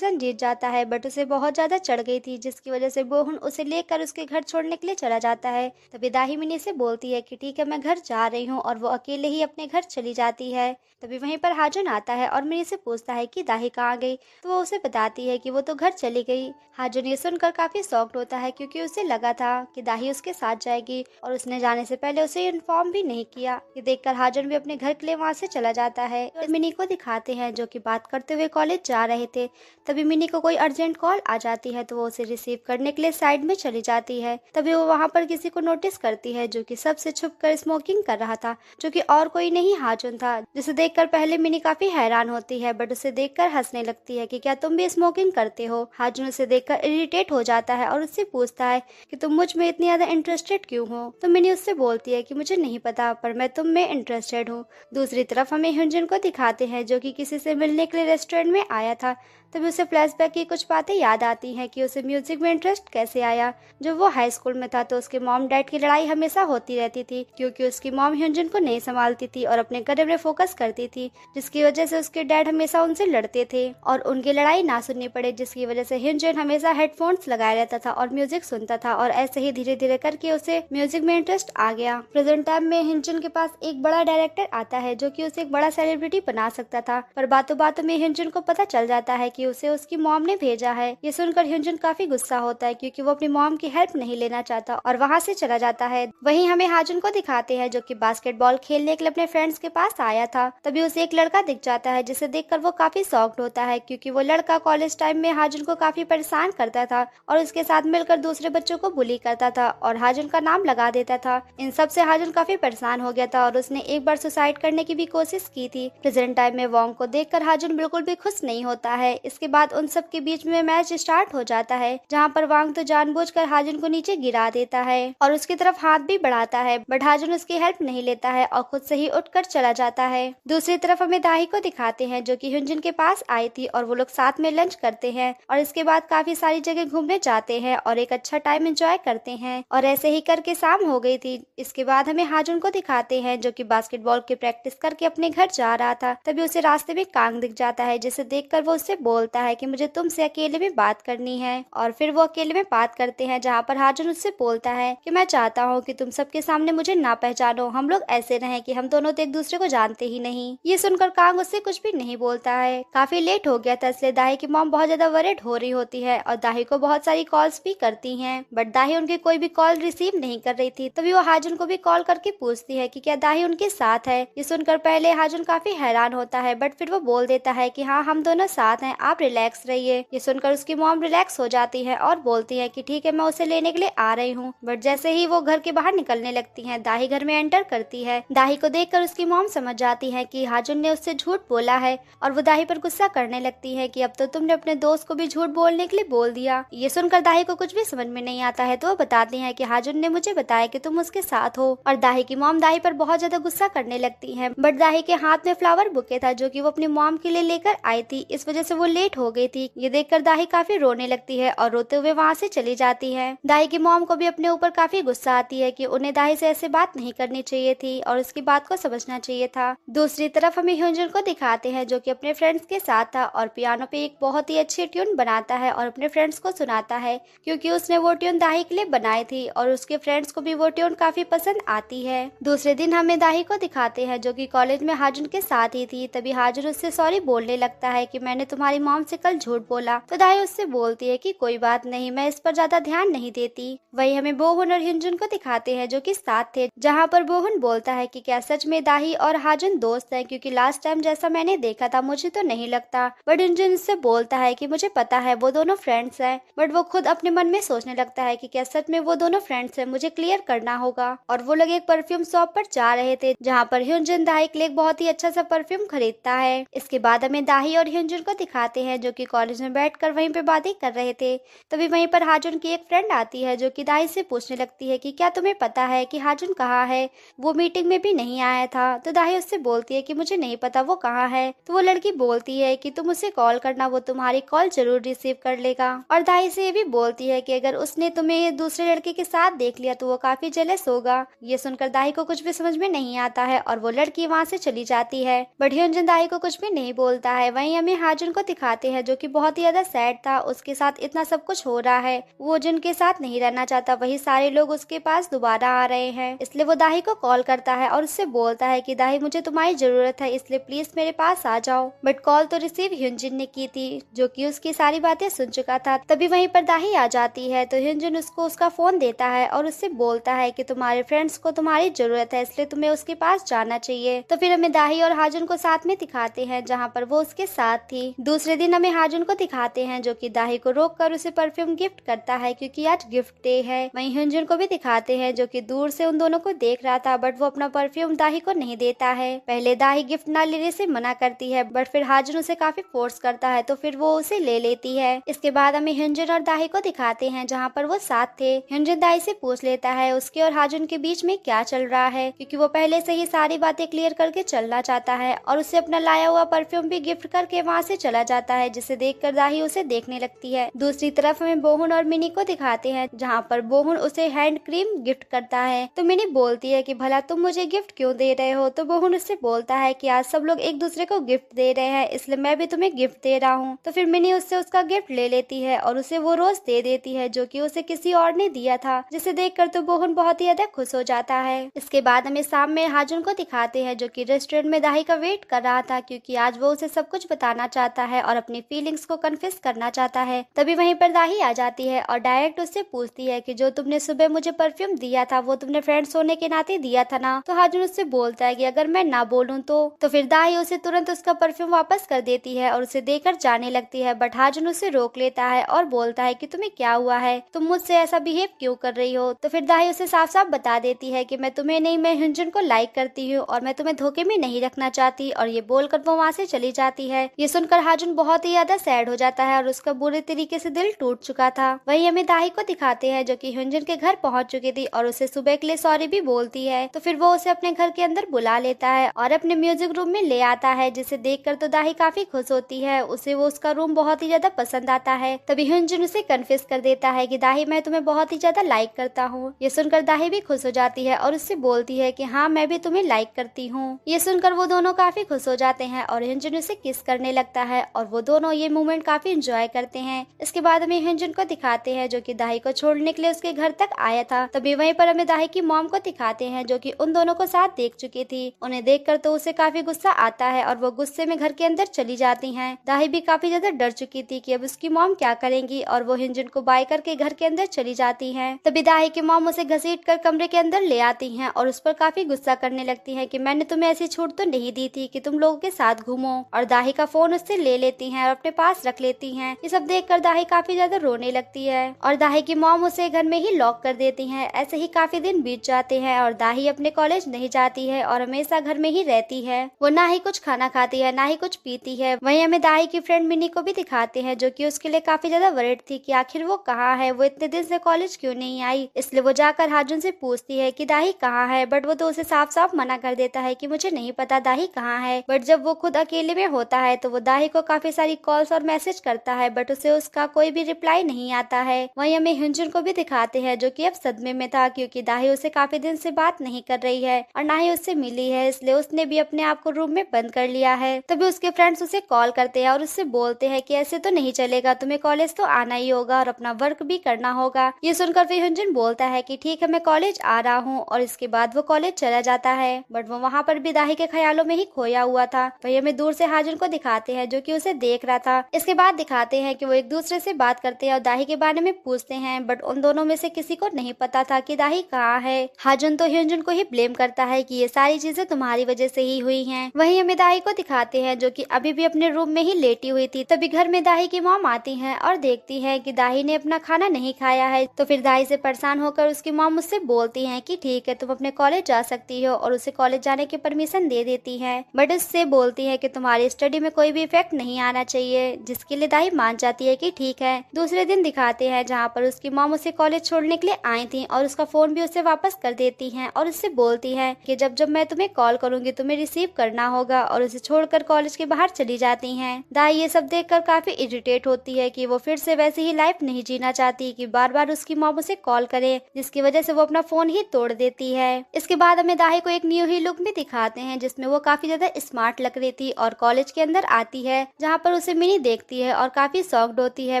जीत जाता है बट उसे बहुत ज्यादा चढ़ गई थी जिसकी वजह से बोहुन उसे लेकर उसके घर छोड़ने के लिए चला जाता है। तभी दाही मिनी से बोलती है कि ठीक है मैं घर जा रही हूँ और वो अकेले ही अपने घर चली जाती है। तभी वहीं पर हाजुन आता है और मिनी से पूछता है कि दाही कहाँ गई। तो वो उसे बताती है कि वो तो घर चली गई। हाजुन ये सुनकर काफी शॉक्ड होता है क्योंकि उसे लगा था कि दाही उसके साथ जाएगी और उसने जाने से पहले उसे इन्फॉर्म भी नहीं किया। ये देखकर हाजुन भी अपने घर के लिए वहाँ से चला जाता है। तो मिनी को दिखाते हैं जो कि बात करते हुए कॉलेज जा रहे थे। तभी मिनी को कोई अर्जेंट कॉल आ जाती है तो वो उसे रिसीव करने के लिए साइड में चली जाती है। तभी वो वहाँ पर किसी को नोटिस करती है जो कि सबसे छुप कर स्मोकिंग कर रहा था, जो कि और कोई नहीं हाजुन था। जिसे देखकर पहले मिनी काफी हैरान होती है बट उसे देखकर हंसने लगती है कि क्या तुम भी स्मोकिंग करते हो। हाजुन उसे देखकर इरिटेट हो जाता है और उससे पूछता है कि तुम मुझ में इतनी ज्यादा इंटरेस्टेड क्यों हो। तो मिनी उससे बोलती है कि मुझे नहीं पता पर मैं तुम में इंटरेस्टेड हूँ। दूसरी तरफ हमें ह्योंजिन को दिखाते हैं जो कि किसी से मिलने के लिए रेस्टोरेंट में आया था। तभी उसे फ्लैशबैक की कुछ बातें याद आती हैं कि उसे म्यूजिक में इंटरेस्ट कैसे आया। जब वो हाई स्कूल में था तो उसके मॉम डैड की लड़ाई हमेशा होती रहती थी क्योंकि उसकी मॉम ह्योंजिन को नहीं संभालती थी और अपने करियर में फोकस करती थी, जिसकी वजह से उसके डैड हमेशा उनसे लड़ते थे और उनकी लड़ाई ना सुननी पड़े, जिसकी वजह से ह्योंजिन हमेशा हेडफोन्स लगाए रहता था और म्यूजिक सुनता था और ऐसे ही धीरे धीरे करके उसे म्यूजिक में इंटरेस्ट आ गया। प्रेजेंट टाइम में ह्योंजिन के पास एक बड़ा डायरेक्टर आता है जो कि उसे एक बड़ा सेलिब्रिटी बना सकता था, पर बातों बातों में ह्योंजिन को पता चल जाता है कि उसे उसकी मॉम ने भेजा है। ये सुनकर ह्योंजिन काफी गुस्सा होता है क्योंकि वो अपनी मॉम की हेल्प नहीं लेना चाहता और वहाँ से चला जाता है। वहीं हमें हाजुन को दिखाते हैं जो कि बास्केटबॉल खेलने के लिए अपने फ्रेंड्स के पास आया था। तभी उसे एक लड़का दिख जाता है जिसे देखकर वो काफी शॉक्ड होता है क्योंकि वो लड़का कॉलेज टाइम में हाजुन को काफी परेशान करता था और उसके साथ मिलकर दूसरे बच्चों को बुली करता था और हाजुन का नाम लगा देता था। इन सब से हाजुन काफी परेशान हो गया था और उसने एक बार सुसाइड करने की भी कोशिश की थी। प्रेजेंट टाइम में वोंग को देखकर हाजुन बिल्कुल भी खुश नहीं होता है। इसके बाद उन सब के बीच में मैच स्टार्ट हो जाता है जहाँ पर वांग तो जानबूझकर हाजुन को नीचे गिरा देता है और उसकी तरफ हाथ भी बढ़ाता है बट हाजुन उसकी हेल्प नहीं लेता है और खुद से ही उठकर चला जाता है। दूसरी तरफ हमें दाही को दिखाते हैं जो कि ह्योंजिन के पास आई थी और वो लोग साथ में लंच करते हैं और इसके बाद काफी सारी जगह घूमने जाते हैं और एक अच्छा टाइम एंजॉय करते हैं और ऐसे ही करके शाम हो गई थी। इसके बाद हमें हाजुन को दिखाते हैं जो कि बास्केटबॉल की प्रैक्टिस करके अपने घर जा रहा था। तभी उसे रास्ते में कांग दिख जाता है जिसे देखकर वो उससे बोलता है कि मुझे तुमसे अकेले में बात करनी है और फिर वो अकेले में बात करते हैं जहाँ पर हाजुन उससे बोलता है कि मैं चाहता हूँ कि तुम सबके सामने मुझे ना पहचानो, हम लोग ऐसे रहें कि हम दोनों तो एक दूसरे को जानते ही नहीं। ये सुनकर कांग उससे कुछ भी नहीं बोलता है। काफी लेट हो गया था इसलिए दाही की मॉम बहुत ज्यादा वरिड हो रही होती है और दाही को बहुत सारी कॉल्स भी करती हैं बट दाही उनकी कोई भी कॉल रिसीव नहीं कर रही थी। तभी वो हाजुन को भी कॉल करके पूछती है कि क्या दाही उनके साथ है। ये सुनकर पहले हाजुन काफी हैरान होता है बट फिर वो बोल देता है कि हाँ हम दोनों साथ हैं, आप रिलैक्स रहिए। ये सुनकर उसकी मॉम रिलैक्स हो जाती है और बोलती है कि ठीक है मैं उसे लेने के लिए आ रही हूँ। बट जैसे ही वो घर के बाहर निकलने लगती हैं दाही घर में एंटर करती है। दाही को देखकर उसकी मॉम समझ जाती है कि हाजुन ने उससे झूठ बोला है और वो दाही पर गुस्सा करने लगती है कि अब तो तुमने अपने दोस्त को भी झूठ बोलने के लिए बोल दिया। ये सुनकर दाही को कुछ भी समझ में नहीं आता है तो वो बताती है कि हाजुन ने मुझे बताया कि तुम उसके साथ हो और दाही की मॉम दाही पर बहुत ज्यादा गुस्सा करने लगती है बट दाही के हाथ में फ्लावर बुके था जो कि वो अपनी मॉम के लिए लेकर आई थी, इस वजह से वो लेट हो गई थी। ये देखकर दाही काफी रोने लगती है और रोते हुए वहाँ से चली जाती है। दाही की मॉम को भी अपने ऊपर काफी गुस्सा आती है कि उन्हें दाही से ऐसे बात नहीं करनी चाहिए थी और उसकी बात को समझना चाहिए था। दूसरी तरफ हमें ह्योंजिन को दिखाते हैं जो कि अपने फ्रेंड्स के साथ था और पियानो पे एक बहुत ही अच्छी ट्यून बनाता है और अपने फ्रेंड्स को सुनाता है क्योंकि उसने वो ट्यून दाही के लिए बनाई थी और उसके फ्रेंड्स को भी वो ट्यून काफी पसंद आती है। दूसरे दिन हमें दाही को दिखाते हैं जो कि कॉलेज में हाजुन के साथ ही थी। तभी हाजुन उससे सॉरी बोलने लगता है कि मैंने तुम्हारी मॉम से कल झूठ बोला। तो दाही उससे बोलती है कि कोई बात नहीं, मैं इस पर ज्यादा ध्यान नहीं देती। वही हमें बोहुन और hyunjin को दिखाते हैं जो कि साथ थे, जहाँ पर बोहुन बोलता है कि क्या सच में दाही और हाजन दोस्त हैं, क्योंकि लास्ट टाइम जैसा मैंने देखा था मुझे तो नहीं लगता। बट hyunjin उससे बोलता है कि मुझे पता है वो दोनों फ्रेंड्स हैं। बट वो खुद अपने मन में सोचने लगता है कि क्या सच में वो दोनों फ्रेंड्स हैं, मुझे क्लियर करना होगा। और वो लोग एक परफ्यूम शॉप पर जा रहे थे, जहाँ पर hyunjin दाही के लिए एक बहुत ही अच्छा सा परफ्यूम खरीदता है। इसके बाद हमें दाही और hyunjin को दिखाते हैं जो कि कॉलेज में बैठकर वहीं पे बातें कर रहे थे। तभी वहीं पर हाजुन की एक फ्रेंड आती है जो कि दाही से पूछने लगती है कि क्या तुम्हें पता है कि हाजुन कहाँ है, वो मीटिंग में भी नहीं आया था। तो दाही उससे बोलती है कि मुझे नहीं पता वो कहाँ है। तो वो लड़की बोलती है कि तुम उसे कॉल करना, वो तुम्हारी कॉल जरूर रिसीव कर लेगा। और दाही से ये भी बोलती है कि अगर उसने तुम्हें दूसरे लड़के के साथ देख लिया तो वो काफी जेलस होगा। ये सुनकर दाही को कुछ भी समझ में नहीं आता है और वो लड़की वहाँ से चली जाती है। बट hyunjin दाही को कुछ भी नहीं बोलता है। वहीं हमें हाजुन को दिखाते हैं जो कि बहुत ही ज्यादा सैड था, उसके साथ इतना सब कुछ हो रहा है, वो जिनके साथ नहीं रहना चाहता, वही सारे लोग उसके पास दोबारा आ रहे हैं। इसलिए वो दाही को कॉल करता है और उससे बोलता है कि दाही मुझे तुम्हारी जरूरत है, इसलिए प्लीज मेरे पास आ जाओ। बट कॉल तो रिसीव hyunjin ने की थी जो कि उसकी सारी बातें सुन चुका था। तभी वहीं पर दाही आ जाती है तो hyunjin उसको उसका फोन देता है और उससे बोलता है कि तुम्हारे फ्रेंड्स को तुम्हारी जरूरत है, इसलिए तुम्हें उसके पास जाना चाहिए। तो फिर हमें दाही और हाजुन को साथ में दिखाते हैं जहाँ पर वो उसके साथ थी। दूसरे दिन हमें हाजुन को दिखाते हैं जो कि दाही को रोक कर उसे परफ्यूम गिफ्ट करता है क्योंकि आज गिफ्ट डे है। वहीं hyunjin को भी दिखाते हैं जो कि दूर से उन दोनों को देख रहा था, बट वो अपना परफ्यूम दाही को नहीं देता है। पहले दाही गिफ्ट ना लेने से मना करती है, बट फिर हाजुन उसे काफी फोर्स करता है तो फिर वो उसे ले लेती है। इसके बाद हमें hyunjin और दाही को दिखाते हैं जहाँ पर वो साथ थे। hyunjin दाही से पूछ लेता है उसके और हाजुन के बीच में क्या चल रहा है, क्योंकि वो पहले से ही सारी बातें क्लियर करके चलना चाहता है और उसे अपना लाया हुआ परफ्यूम भी गिफ्ट करके वहाँ से चला जाता है, जिसे देखकर दाही उसे देखने लगती है। दूसरी तरफ हमें बोहुन और मिनी को दिखाते हैं जहाँ पर बोहुन उसे हैंड क्रीम गिफ्ट करता है। तो मिनी बोलती है कि भला तुम मुझे गिफ्ट क्यों दे रहे हो। तो बोहुन उससे बोलता है कि आज सब लोग एक दूसरे को गिफ्ट दे रहे हैं, इसलिए मैं भी तुम्हें गिफ्ट दे रहा हूँ। तो फिर मिनी उससे उसका गिफ्ट ले लेती है और उसे वो रोज दे देती है जो कि उसे किसी और ने दिया था, जिसे देखकर तो बोहुन बहुत ही ज्यादा खुश हो जाता है। इसके बाद हमें शाम में हाजुन को दिखाते हैं जो कि रेस्टोरेंट में दाही का वेट कर रहा था, क्योंकि आज वो उसे सब कुछ बताना चाहता है और अपनी फीलिंग्स को कन्फेस करना चाहता है। तभी वहीं पर दाही आ जाती है और डायरेक्ट उससे पूछती है कि जो तुमने सुबह मुझे परफ्यूम दिया था वो तुमने फ्रेंड्स होने के नाते दिया था ना। तो हाजुन उससे बोलता है कि अगर मैं ना बोलूं तो फिर दाही उसे तुरंत उसका परफ्यूम वापस कर देती है और उसे देकर जाने लगती है। बट हाजुन उसे रोक लेता है और बोलता है कि तुम्हें क्या हुआ है, तुम मुझसे ऐसा बिहेव क्यों कर रही हो। तो फिर दाही उसे साफ साफ बता देती है कि मैं तुम्हें नहीं, मैं hyunjin को लाइक करती हूँ और मैं तुम्हें धोखे में नहीं रखना चाहती, और ये बोलकर वो वहाँ से चली जाती है। ये सुनकर हाजुन बहुत ही ज्यादा सैड हो जाता है और उसका बुरे तरीके से दिल टूट चुका था। वहीं हमें दाही को दिखाते हैं जो कि hyunjin के घर पहुंच चुकी थी और उसे सुबह के लिए सॉरी भी बोलती है। तो फिर वो उसे अपने घर के अंदर बुला लेता है और अपने म्यूजिक रूम में ले आता है, जिसे देखकर तो दाही काफी खुश होती है। उसे वो उसका रूम बहुत ही ज्यादा पसंद आता है। तभी hyunjin उसे कन्फेस कर देता है कि दाही मैं तुम्हें बहुत ही ज्यादा लाइक करता हूँ। ये सुनकर दाही भी खुश हो जाती है और उससे बोलती है कि हाँ मैं भी तुम्हें लाइक करती हूँ। ये सुनकर वो दोनों काफी खुश हो जाते हैं और hyunjin उसे किस करने लगता है और वो दोनों ये मोमेंट काफी एंजॉय करते हैं। इसके बाद हमें hyunjin को दिखाते हैं जो कि दाही को छोड़ने के लिए उसके घर तक आया था। तभी वहीं पर हमें दाही की मॉम को दिखाते हैं जो कि उन दोनों को साथ देख चुकी थी। उन्हें देखकर तो उसे काफी गुस्सा आता है और वो गुस्से में घर के अंदर चली जाती हैं। दाही भी काफी ज्यादा डर चुकी थी कि अब उसकी मॉम क्या करेंगी और वो hyunjin को बाय करके घर के अंदर चली जाती हैं। तभी दाही की मॉम उसे घसीट कर कमरे के अंदर ले आती हैं और उस पर काफी गुस्सा करने लगती है कि मैंने तुम्हें ऐसी छूट तो नहीं दी थी कि तुम लोगों के साथ घूमो, और दाही का फोन उससे ले लेती हैं और अपने पास रख लेती हैं। ये सब देखकर दाही काफी ज्यादा रोने लगती है और दाही की मॉम उसे घर में ही लॉक कर देती हैं। ऐसे ही काफी दिन बीत जाते हैं और दाही अपने कॉलेज नहीं जाती है और हमेशा घर में ही रहती है। वो ना ही कुछ खाना खाती है ना ही कुछ पीती है। वहीं हमें दाही की फ्रेंड मिनी को भी दिखाते हैं जो कि उसके लिए काफी ज्यादा वरीड थी कि आखिर वो कहाँ है, वो इतने दिन से कॉलेज क्यों नहीं आई। इसलिए वो जाकर हाजुन से पूछती है कि दाही कहाँ है, बट वो तो उसे साफ साफ मना कर देता है कि मुझे नहीं पता दाही कहाँ है। बट जब वो खुद अकेले में होता है तो वो दाही को काफी सारी कॉल्स और मैसेज करता है, बट उसे उसका कोई भी रिप्लाई नहीं आता है। वहीं हमें hyunjin को भी दिखाते हैं जो कि अब सदमे में था, क्योंकि दाही उसे काफी दिन से बात नहीं कर रही है और ना ही उससे मिली है, इसलिए उसने भी अपने आप को रूम में बंद कर लिया है। तभी उसके फ्रेंड्स उसे कॉल करते हैं और उससे बोलते हैं कि ऐसे तो नहीं चलेगा, तुम्हें कॉलेज तो आना ही होगा और अपना वर्क भी करना होगा। ये सुनकर फिर hyunjin बोलता है कि ठीक है मैं कॉलेज आ रहा हूँ, और इसके बाद वो कॉलेज चला जाता है। बट वो वहाँ पर भी दाही के ख्यालों में ही खोया हुआ था। वही हमें दूर से हाजुन को दिखाते हैं जो कि उसे देख रहा था। इसके बाद दिखाते हैं कि वो एक दूसरे से बात करते हैं और दाही के बारे में पूछते हैं, बट उन दोनों में से किसी को नहीं पता था कि दाही कहाँ है। हाजुन तो ह्योंजुन को ही ब्लेम करता है कि ये सारी चीजें तुम्हारी वजह से ही हुई हैं। वहीं हमें दाही को दिखाते हैं जो कि अभी भी अपने रूम में ही लेटी हुई थी। तभी घर में दाही की मॉम आती है और देखती है कि दाही ने अपना खाना नहीं खाया है। तो फिर दाही से परेशान होकर उसकी मॉम उससे बोलती है कि ठीक है, तुम अपने कॉलेज जा सकती हो, और उसे कॉलेज जाने की परमिशन दे देती है, बट उससे बोलती है कि तुम्हारी स्टडी में कोई भी इफेक्ट नहीं आना चाहिए, जिसके लिए दाही मान जाती है कि ठीक है। दूसरे दिन दिखाते हैं जहाँ पर उसकी मॉम उसे कॉलेज छोड़ने के लिए आई थी और उसका फोन भी उसे वापस कर देती है और उससे बोलती है कि जब जब मैं तुम्हें कॉल करूंगी तुम्हें रिसीव करना होगा, और उसे छोड़कर कॉलेज के बाहर चली जाती हैं। दाई ये सब देखकर काफी इरिटेट होती है कि वो फिर से वैसी ही लाइफ नहीं जीना चाहती कि बार बार उसकी मॉम उसे कॉल करे, जिसकी वजह से वो अपना फोन ही तोड़ देती है। इसके बाद हमें दाही को एक न्यू ही लुक में दिखाते हैं जिसमें वो काफी ज्यादा स्मार्ट लग रही थी और कॉलेज के अंदर आती है, जहाँ पर उसे मिनी देखती है और काफी शॉक्ड होती है,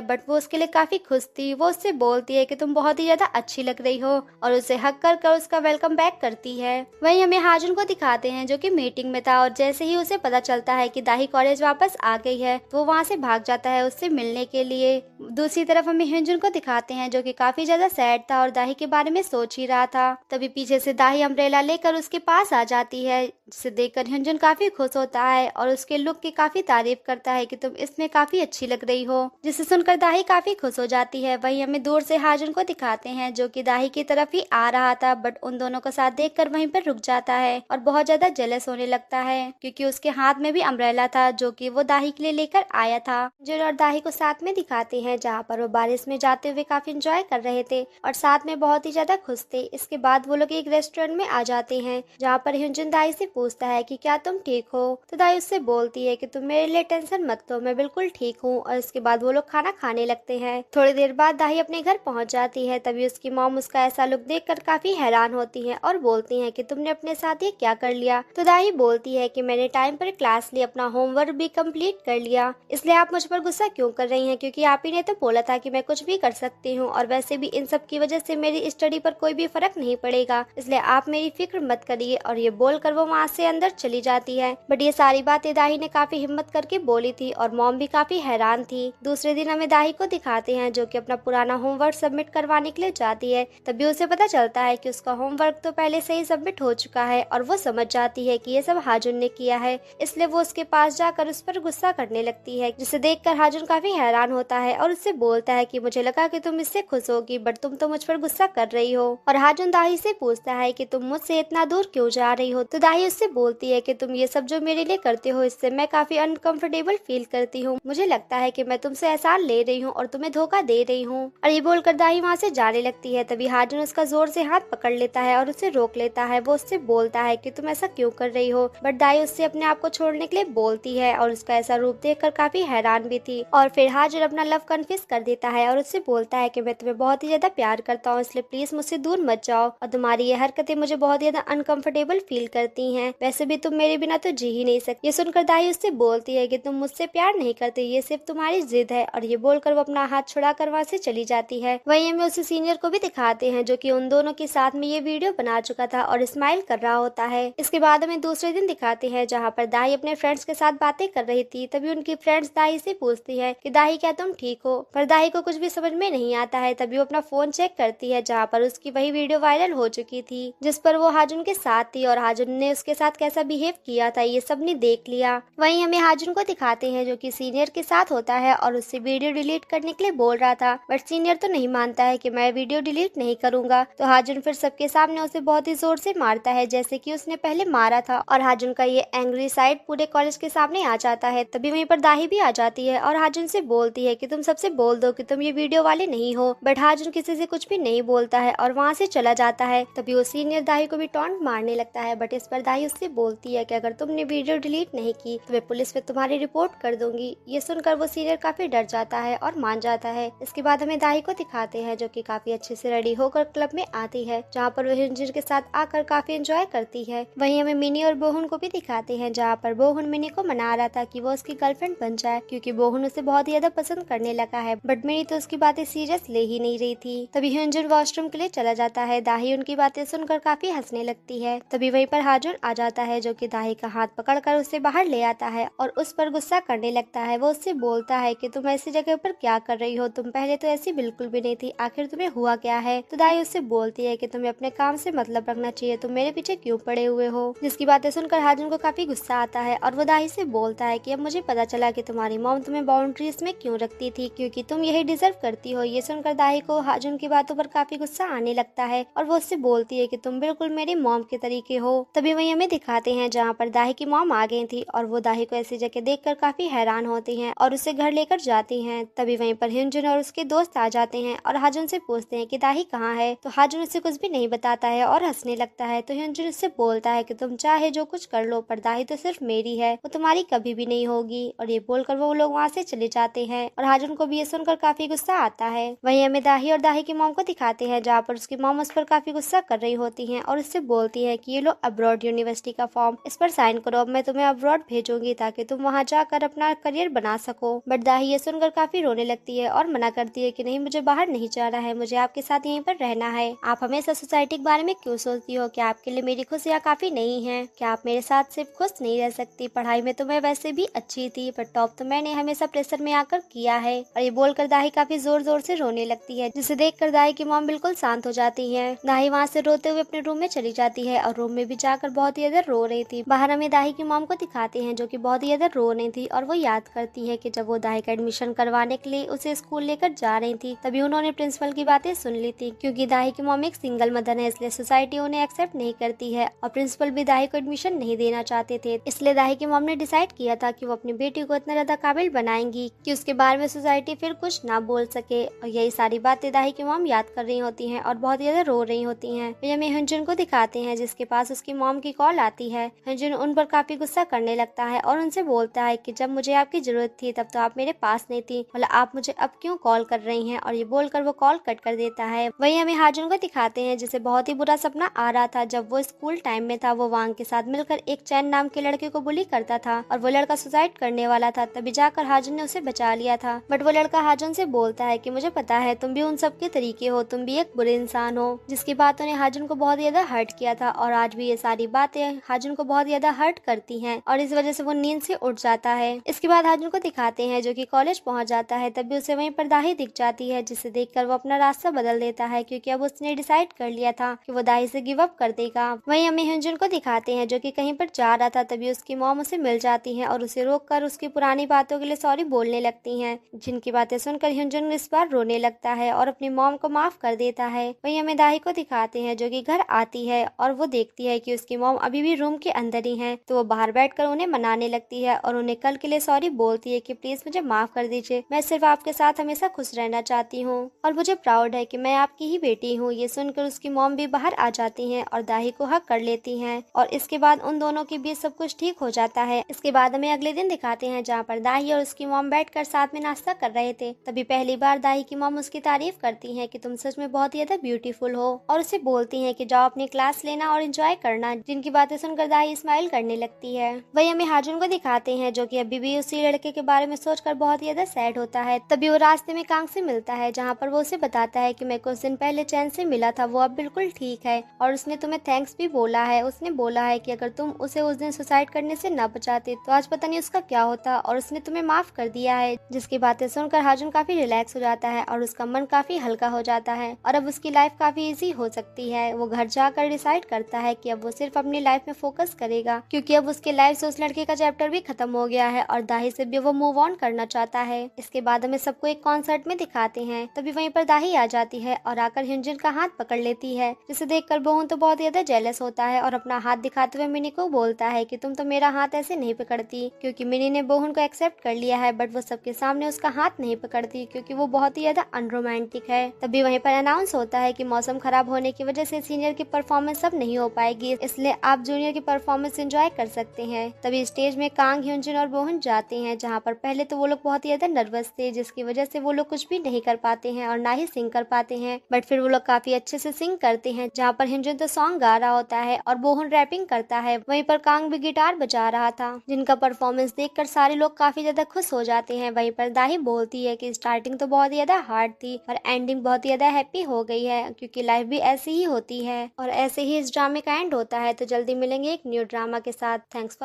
बट वो उसके लिए काफी खुश थी। वो उससे बोलती है कि तुम बहुत ही ज्यादा अच्छी लग रही हो और उसे हक कर उसका वेलकम बैक करती है। वहीं हमें हाजुन को दिखाते हैं जो कि मीटिंग में था, और जैसे ही उसे पता चलता है कि दाही कॉलेज वापस आ गई है तो वो वहाँ से भाग जाता है उससे मिलने के लिए। दूसरी तरफ हमें ह्योंजुन को दिखाते हैं जो कि काफी ज्यादा सैड था और दाही के बारे में सोच ही रहा था। तभी पीछे से दाही अम्ब्रेला लेकर उसके पास आ जाती है, जिसे देखकर ह्योंजुन काफी खुश होता है और उसके लुक की काफी तारीफ करता है कि तुम इसमें काफी अच्छी लग रही हो, जिसे सुनकर दाही काफी खुश हो जाती है। वहीं हमें दूर से हाजुन को दिखाते हैं जो कि दाही की तरफ ही आ रहा था, बट उन दोनों का साथ देखकर वहीं पर रुक जाता है और बहुत ज्यादा जेलस होने लगता है, क्योंकि उसके हाथ में भी अम्ब्रेला था जो कि वो दाही के लिए लेकर आया था। जुन और दाही को साथ में दिखाते हैं जहाँ पर वो बारिश में जाते हुए काफी इंजॉय कर रहे थे और साथ में बहुत ही ज्यादा खुश थे। इसके बाद वो लोग एक रेस्टोरेंट में आ जाते हैं जहाँ पर ह्योंजुन दाही से पूछता है कि क्या तुम ठीक हो, तो दाही उससे बोलती है कि तुम मेरे लिए टेंशन मत लो, मैं बिल्कुल ठीक हूँ। और इसके बाद वो लोग खाना खाने लगते हैं। थोड़ी देर बाद दाही अपने घर पहुंच जाती है। तभी उसकी मॉम उसका ऐसा लुक देखकर काफी हैरान होती है और बोलती है कि तुमने अपने साथ ये क्या कर लिया। तो दाही बोलती है कि मैंने टाइम पर क्लास ली, अपना होमवर्क भी कंप्लीट कर लिया, इसलिए आप मुझ पर गुस्सा क्यों कर रही हैं, क्योंकि आप ही ने तो बोला था कि मैं कुछ भी कर सकती हूँ, और वैसे भी इन सब की वजह से मेरी स्टडी पर कोई भी फर्क नहीं पड़ेगा, इसलिए आप मेरी फिक्र मत करिए। और ये बोलकर वो वहाँ से अंदर चली जाती है। बट ये सारी बातें दाही ने काफी हिम्मत करके बोली थी और मॉम भी काफी हैरान थी। दूसरे दिन हमें दाही को दिखाते हैं जो कि अपना पुराना होमवर्क सबमिट करवाने के लिए जाती है। तभी उसे पता चलता है कि उसका होमवर्क तो पहले से ही सबमिट हो चुका है और वो समझ जाती है कि ये सब हाजुन ने किया है, इसलिए वो उसके पास जाकर उस पर गुस्सा करने लगती है, जिसे देखकर हाजुन काफी हैरान होता है और उससे बोलता है कि मुझे लगा कि तुम इससे खुश होगी, बट तुम तो मुझ पर गुस्सा कर रही हो। और हाजुन दाही से पूछता है कि तुम मुझसे इतना दूर क्यों जा रही हो। तो दाही उससे बोलती है कि तुम ये सब जो मेरे लिए करते हो इससे मैं काफी अनकंफर्टेबल फील करती हूँ, मुझे लगता है कि मैं तुमसे एहसान ले रही हूँ और तुम्हें धोखा दे रही हूँ। और ये बोलकर दाही वहाँ से जाने लगती है। तभी हाजुन उसका जोर से हाथ पकड़ लेता है और उसे रोक लेता है। वो उससे बोलता है कि तुम ऐसा क्यों कर रही हो, बट दाही उससे अपने आप को छोड़ने के लिए बोलती है और उसका ऐसा रूप देखकर काफी हैरान भी थी। और फिर हाजुन अपना लव कन्फेस कर देता है और उससे बोलता है कि मैं तुम्हें बहुत ही ज्यादा प्यार करता हूँ, इसलिए प्लीज मुझसे दूर मत जाओ, और तुम्हारी ये हरकतें मुझे बहुत ज्यादा अनकंफर्टेबल फील करती हैं, वैसे भी तुम मेरे बिना तो जी ही नहीं सकती। ये सुनकर दाही उससे बोलती है कि तुम मुझसे प्यार नहीं करते, ये सिर्फ तुम्हारी जिद है। और ये बोलकर वो अपना हाथ छुड़ा कर वहाँ से चली जाती है। वहीं हमें उसे सीनियर को भी दिखाते हैं जो कि उन दोनों के साथ में ये वीडियो बना चुका था और स्माइल कर रहा होता है। इसके बाद हमें दूसरे दिन दिखाते हैं जहाँ पर दाही अपने फ्रेंड्स के साथ बातें कर रही थी। तभी उनकी फ्रेंड्स दाही से पूछती है कि दाही क्या तुम ठीक हो, पर दाही को कुछ भी समझ में नहीं आता है। तभी वो अपना फोन चेक करती है जहाँ पर उसकी वही वीडियो वायरल हो चुकी थी जिस पर वो हाजुन के साथ थी और हाजुन ने उसके साथ कैसा बिहेव किया था ये सब ने देख लिया। वहीं हमें हाजुन को दिखाते हैं जो कि सीनियर के साथ होता है और उससे वीडियो डिलीट करने के लिए बोल रहा था, बट सीनियर तो नहीं मानता है कि मैं वीडियो डिलीट नहीं करूंगा। तो हाजुन फिर सबके सामने उसे बहुत ही जोर से मारता है जैसे कि उसने पहले मारा था, और हाजुन का ये एंग्री साइड पूरे कॉलेज के सामने आ जाता है। तभी वहीं पर दाही भी आ जाती है और हाजुन से बोलती है कि तुम सबसे बोल दो कि तुम ये वीडियो वाले नहीं हो, बट हाजुन किसी से कुछ भी नहीं बोलता है और वहाँ से चला जाता है। तभी वो सीनियर दाही को भी टॉन्ट मारने लगता है, बट इस पर दाही उससे बोलती है कि अगर तुमने वीडियो डिलीट नहीं की तो मैं पुलिस में तुम्हारी रिपोर्ट कर दूंगी। ये सुनकर वो सीनियर काफी डर जाता है और मान जाता है। इसके बाद हमें दाही को दिखाते हैं जो कि काफी अच्छे से रेडी होकर क्लब में आती है जहाँ पर वो ह्योंजुन के साथ आकर काफी एंजॉय करती है। वहीं हमें मिनी और बोहुन को भी दिखाते हैं जहाँ पर बोहुन मिनी को मना रहा था कि वो उसकी गर्लफ्रेंड बन जाए, क्योंकि बोहुन उसे बहुत ज्यादा पसंद करने लगा है, बट मिनी तो उसकी बातें सीरियस ले ही नहीं रही थी। तभी ह्योंजुन वॉशरूम के लिए चला जाता है। दाही उनकी बातें सुनकर काफी हंसने लगती है। तभी वहीं पर हाजुन आ जाता है जो कि दाही का हाथ पकड़कर उसे बाहर ले आता है और उस पर गुस्सा मजाक करने लगता है। वो उससे बोलता है कि तुम ऐसी जगह पर क्या कर रही हो, तुम पहले तो ऐसी बिल्कुल भी नहीं थी, आखिर तुम्हें हुआ क्या है। तो दाई उससे बोलती है कि तुम्हें अपने काम से मतलब रखना चाहिए, तुम मेरे पीछे क्यों पड़े हुए हो। जिसकी बातें सुनकर हाजुन को काफी गुस्सा आता है और वो दाई से बोलता है कि अब मुझे पता चला कि तुम्हारी मॉम तुम्हें बाउंड्रीज में क्यों रखती थी, क्योंकि तुम यही डिजर्व करती हो। ये सुनकर दाई को हाजुन की बातों पर काफी गुस्सा आने लगता है और वो उससे बोलती है कि तुम बिल्कुल मेरी मॉम के तरीके हो। तभी वही हमें दिखाते हैं जहाँ पर दाही की मॉम आ गई थी और वो दाही को ऐसी जगह देखकर काफी हैरान होती हैं और उसे घर लेकर जाती हैं। तभी वहीं पर हिंजुन और उसके दोस्त आ जाते हैं और हाजुन से पूछते हैं कि दाही कहाँ है। तो हाजुन उसे कुछ भी नहीं बताता है और हंसने लगता है। तो हिंजुन उससे बोलता है कि तुम चाहे जो कुछ कर लो, पर दाही तो सिर्फ मेरी है, वो तुम्हारी कभी भी नहीं होगी। और ये बोलकर वो लोग वहाँ से चले जाते हैं और हाजुन को भी ये सुनकर काफी गुस्सा आता है। वहीं हमें दाही और दाही की मॉम को दिखाते हैं जहाँ पर उसकी मॉम उस पर काफी गुस्सा कर रही होती है और उससे बोलती है कि ये लो अब्रॉड यूनिवर्सिटी का फॉर्म, इस पर साइन करो, अब मैं तुम्हें अब्रॉड भेजूंगी ताकि तुम वहाँ जाकर अपना करियर बना सको। बट दाही ये सुनकर काफी रोने लगती है और मना करती है कि नहीं, मुझे बाहर नहीं जाना है, मुझे आपके साथ यहीं पर रहना है। आप हमेशा सोसाइटी के बारे में क्यों सोचती हो? क्या आपके लिए मेरी खुशियाँ काफी नहीं है? क्या आप मेरे साथ सिर्फ खुश नहीं रह सकती? पढ़ाई में तो मैं वैसे भी अच्छी थी, पर टॉप तो मैंने हमेशा प्रेशर में आकर किया है। और ये बोलकर दाही काफी जोर जोर से रोने लगती है, जिसे देखकर दाही की मॉम बिल्कुल शांत हो जाती है। दाही वहाँ से रोते हुए अपने रूम में चली जाती है और रूम में भी जाकर बहुत ही ज्यादा रो रही थी। बाहर हमें दाही की मॉम को दिखाते हैं जो कि बहुत ही ज्यादा रो रही थी और वो याद करती है कि जब वो दाही का एडमिशन करवाने के लिए उसे स्कूल लेकर जा रही थी तभी उन्होंने प्रिंसिपल की बातें सुन ली थी। क्योंकि दाही की मॉम एक सिंगल मदर है, इसलिए सोसाइटी उन्हें एक्सेप्ट नहीं करती है और प्रिंसिपल भी दाही को एडमिशन नहीं देना चाहते थे। इसलिए दाही की मॉम ने डिसाइड किया था कि वो अपनी बेटी को इतना ज्यादा काबिल बनाएंगी कि उसके बारे में सोसाइटी फिर कुछ ना बोल सके। और यही सारी बातें दाही की मॉम याद कर रही होती हैं और बहुत ज्यादा रो रही होती हैं। फिर हमें हिंजुन को दिखाते हैं जिसके पास उसकी मॉम की कॉल आती है। हिंजुन उन पर काफी गुस्सा करने लगता है और उनसे बोलता है कि जब मुझे आपकी जरूरत थी तब तो आप मेरे पास नहीं थी, मतलब आप मुझे अब क्यों कॉल कर रही हैं। और ये बोलकर वो कॉल कट कर देता है। वहीं हमें हाजुन को दिखाते हैं जिसे बहुत ही बुरा सपना आ रहा था। जब वो स्कूल टाइम में था वो वांग के साथ मिलकर एक चैन नाम के लड़के को बुली करता था और वो लड़का सुसाइड करने वाला था, तभी जाकर हाजुन ने उसे बचा लिया था। बट वो लड़का हाजुन से बोलता है कि मुझे पता है तुम भी उन सब के तरीके हो, तुम भी एक बुरे इंसान हो। जिसकी बातों ने हाजुन को बहुत ज्यादा हर्ट किया था और आज भी ये सारी बातें हाजुन को बहुत ज्यादा हर्ट करती हैं और इस वजह से वो नींद से उठ जाता है। इसके बाद हाजुन को दिखाते हैं जो कि कॉलेज पहुंच जाता है, तभी उसे वहीं पर दाही दिख जाती है जिसे देखकर वो अपना रास्ता बदल देता है क्योंकि अब उसने डिसाइड कर लिया था कि वो दाही से गिव अप कर देगा। वहीं हमें हिंजुन को दिखाते हैं जो कि कहीं पर जा रहा था, तभी उसकी मॉम उसे मिल जाती है और उसे रोककर उसकी पुरानी बातों के लिए सॉरी बोलने लगती हैं, जिनकी बातें सुनकर हिंजुन इस बार रोने लगता है और अपनी मॉम को माफ कर देता है। वहीं हमें दाही को दिखाते हैं जो कि घर आती है और वो देखती है कि उसकी मॉम अभी भी रूम के अंदर ही है, तो वो बाहर बैठकर उन्हें मनाने लगती है और उन्हें कल के लिए सॉरी बोलती है कि प्लीज मुझे माफ कर दीजिए, मैं सिर्फ आपके साथ हमेशा खुश रहना चाहती हूँ और मुझे प्राउड है कि मैं आपकी ही बेटी हूँ। ये सुनकर उसकी मॉम भी बाहर आ जाती हैं और दाही को हक कर लेती हैं और इसके बाद उन दोनों के बीच सब कुछ ठीक हो जाता है। इसके बाद हमें अगले दिन दिखाते हैं जहाँ पर दाही और उसकी मॉम बैठकर साथ में नाश्ता कर रहे थे। तभी पहली बार दाही की मॉम उसकी तारीफ करती है कि तुम सच में बहुत ही ज्यादा ब्यूटीफुल हो और उसे बोलती है कि जाओ अपनी क्लास लेना और एंजॉय करना, जिनकी बातें सुनकर दाही स्माइल करने लगती है। वही हमें हाजुन को दिखाते हैं जो कि अभी भी उसी लड़के के बारे में सोचकर बहुत ही ज्यादा सैड होता है। तभी वो रास्ते में कांग से मिलता है जहाँ पर वो उसे बताता है कि मैं कुछ दिन पहले चैन से मिला था, वो अब बिल्कुल ठीक है और उसने तुम्हें थैंक्स भी बोला है। उसने बोला है कि अगर तुम उसे उस दिन सुसाइड करने से न बचाते तो आज पता नहीं उसका क्या होता और उसने तुम्हें माफ कर दिया है। जिसकी बातें सुनकर हाजुन काफी रिलैक्स हो जाता है और उसका मन काफी हल्का हो जाता है और अब उसकी लाइफ काफी इजी हो सकती है। वो घर जाकर डिसाइड करता है कि अब वो सिर्फ अपनी लाइफ में फोकस करेगा क्योंकि अब उसके लाइफ से उस लड़के का चैप्टर भी खत्म हो गया है और दाही से भी वो मूव ऑन करना चाहता है। इसके बाद हमें सबको एक कॉन्सर्ट में दिखाते हैं, तभी वहीं पर दाही आ जाती है और आकर हिंजुन का हाथ पकड़ लेती है, जिसे देखकर बोहन तो बहुत ज्यादा जेलस होता है और अपना हाथ दिखाते हुए मिनी को बोलता है कि तुम तो मेरा हाथ ऐसे नहीं पकड़ती, क्योंकि मिनी ने बोहन को एक्सेप्ट कर लिया है बट वो सबके सामने उसका हाथ नहीं पकड़ती क्योंकि वो बहुत ही ज्यादा अनरोमांटिक है। तभी वहीं पर अनाउंस होता है कि मौसम खराब होने की वजह से सीनियर की परफॉर्मेंस अब नहीं हो पाएगी, इसलिए आप जूनियर की परफॉर्मेंस एंजॉय कर सकते हैं। तभी स्टेज में कांग, ह्यूनजुन और बोहन जाते हैं जहाँ पर पहले तो वो लोग बहुत ही ज्यादा नर्वस थे, जिसकी वजह से वो लोग कुछ भी नहीं कर पाते हैं और ना ही सिंग कर पाते हैं। बट फिर वो लोग काफी अच्छे से सिंग करते हैं, जहाँ पर ह्यूनजुन तो सॉन्ग गा रहा होता है और बोहन रैपिंग करता है, वहीं पर कांग भी गिटार बजा रहा था, जिनका परफॉर्मेंस देखकर सारे लोग काफी ज्यादा खुश हो जाते हैं। वहीं पर दाही बोलती है कि स्टार्टिंग तो बहुत ज्यादा हार्ड थी और एंडिंग बहुत ही ज्यादा हैप्पी हो गई है, क्योंकि लाइफ भी ऐसी ही होती है और ऐसे ही इस ड्रामे का एंड होता है। तो जल्दी मिलेंगे एक न्यू ड्रामा के साथ। Thanks for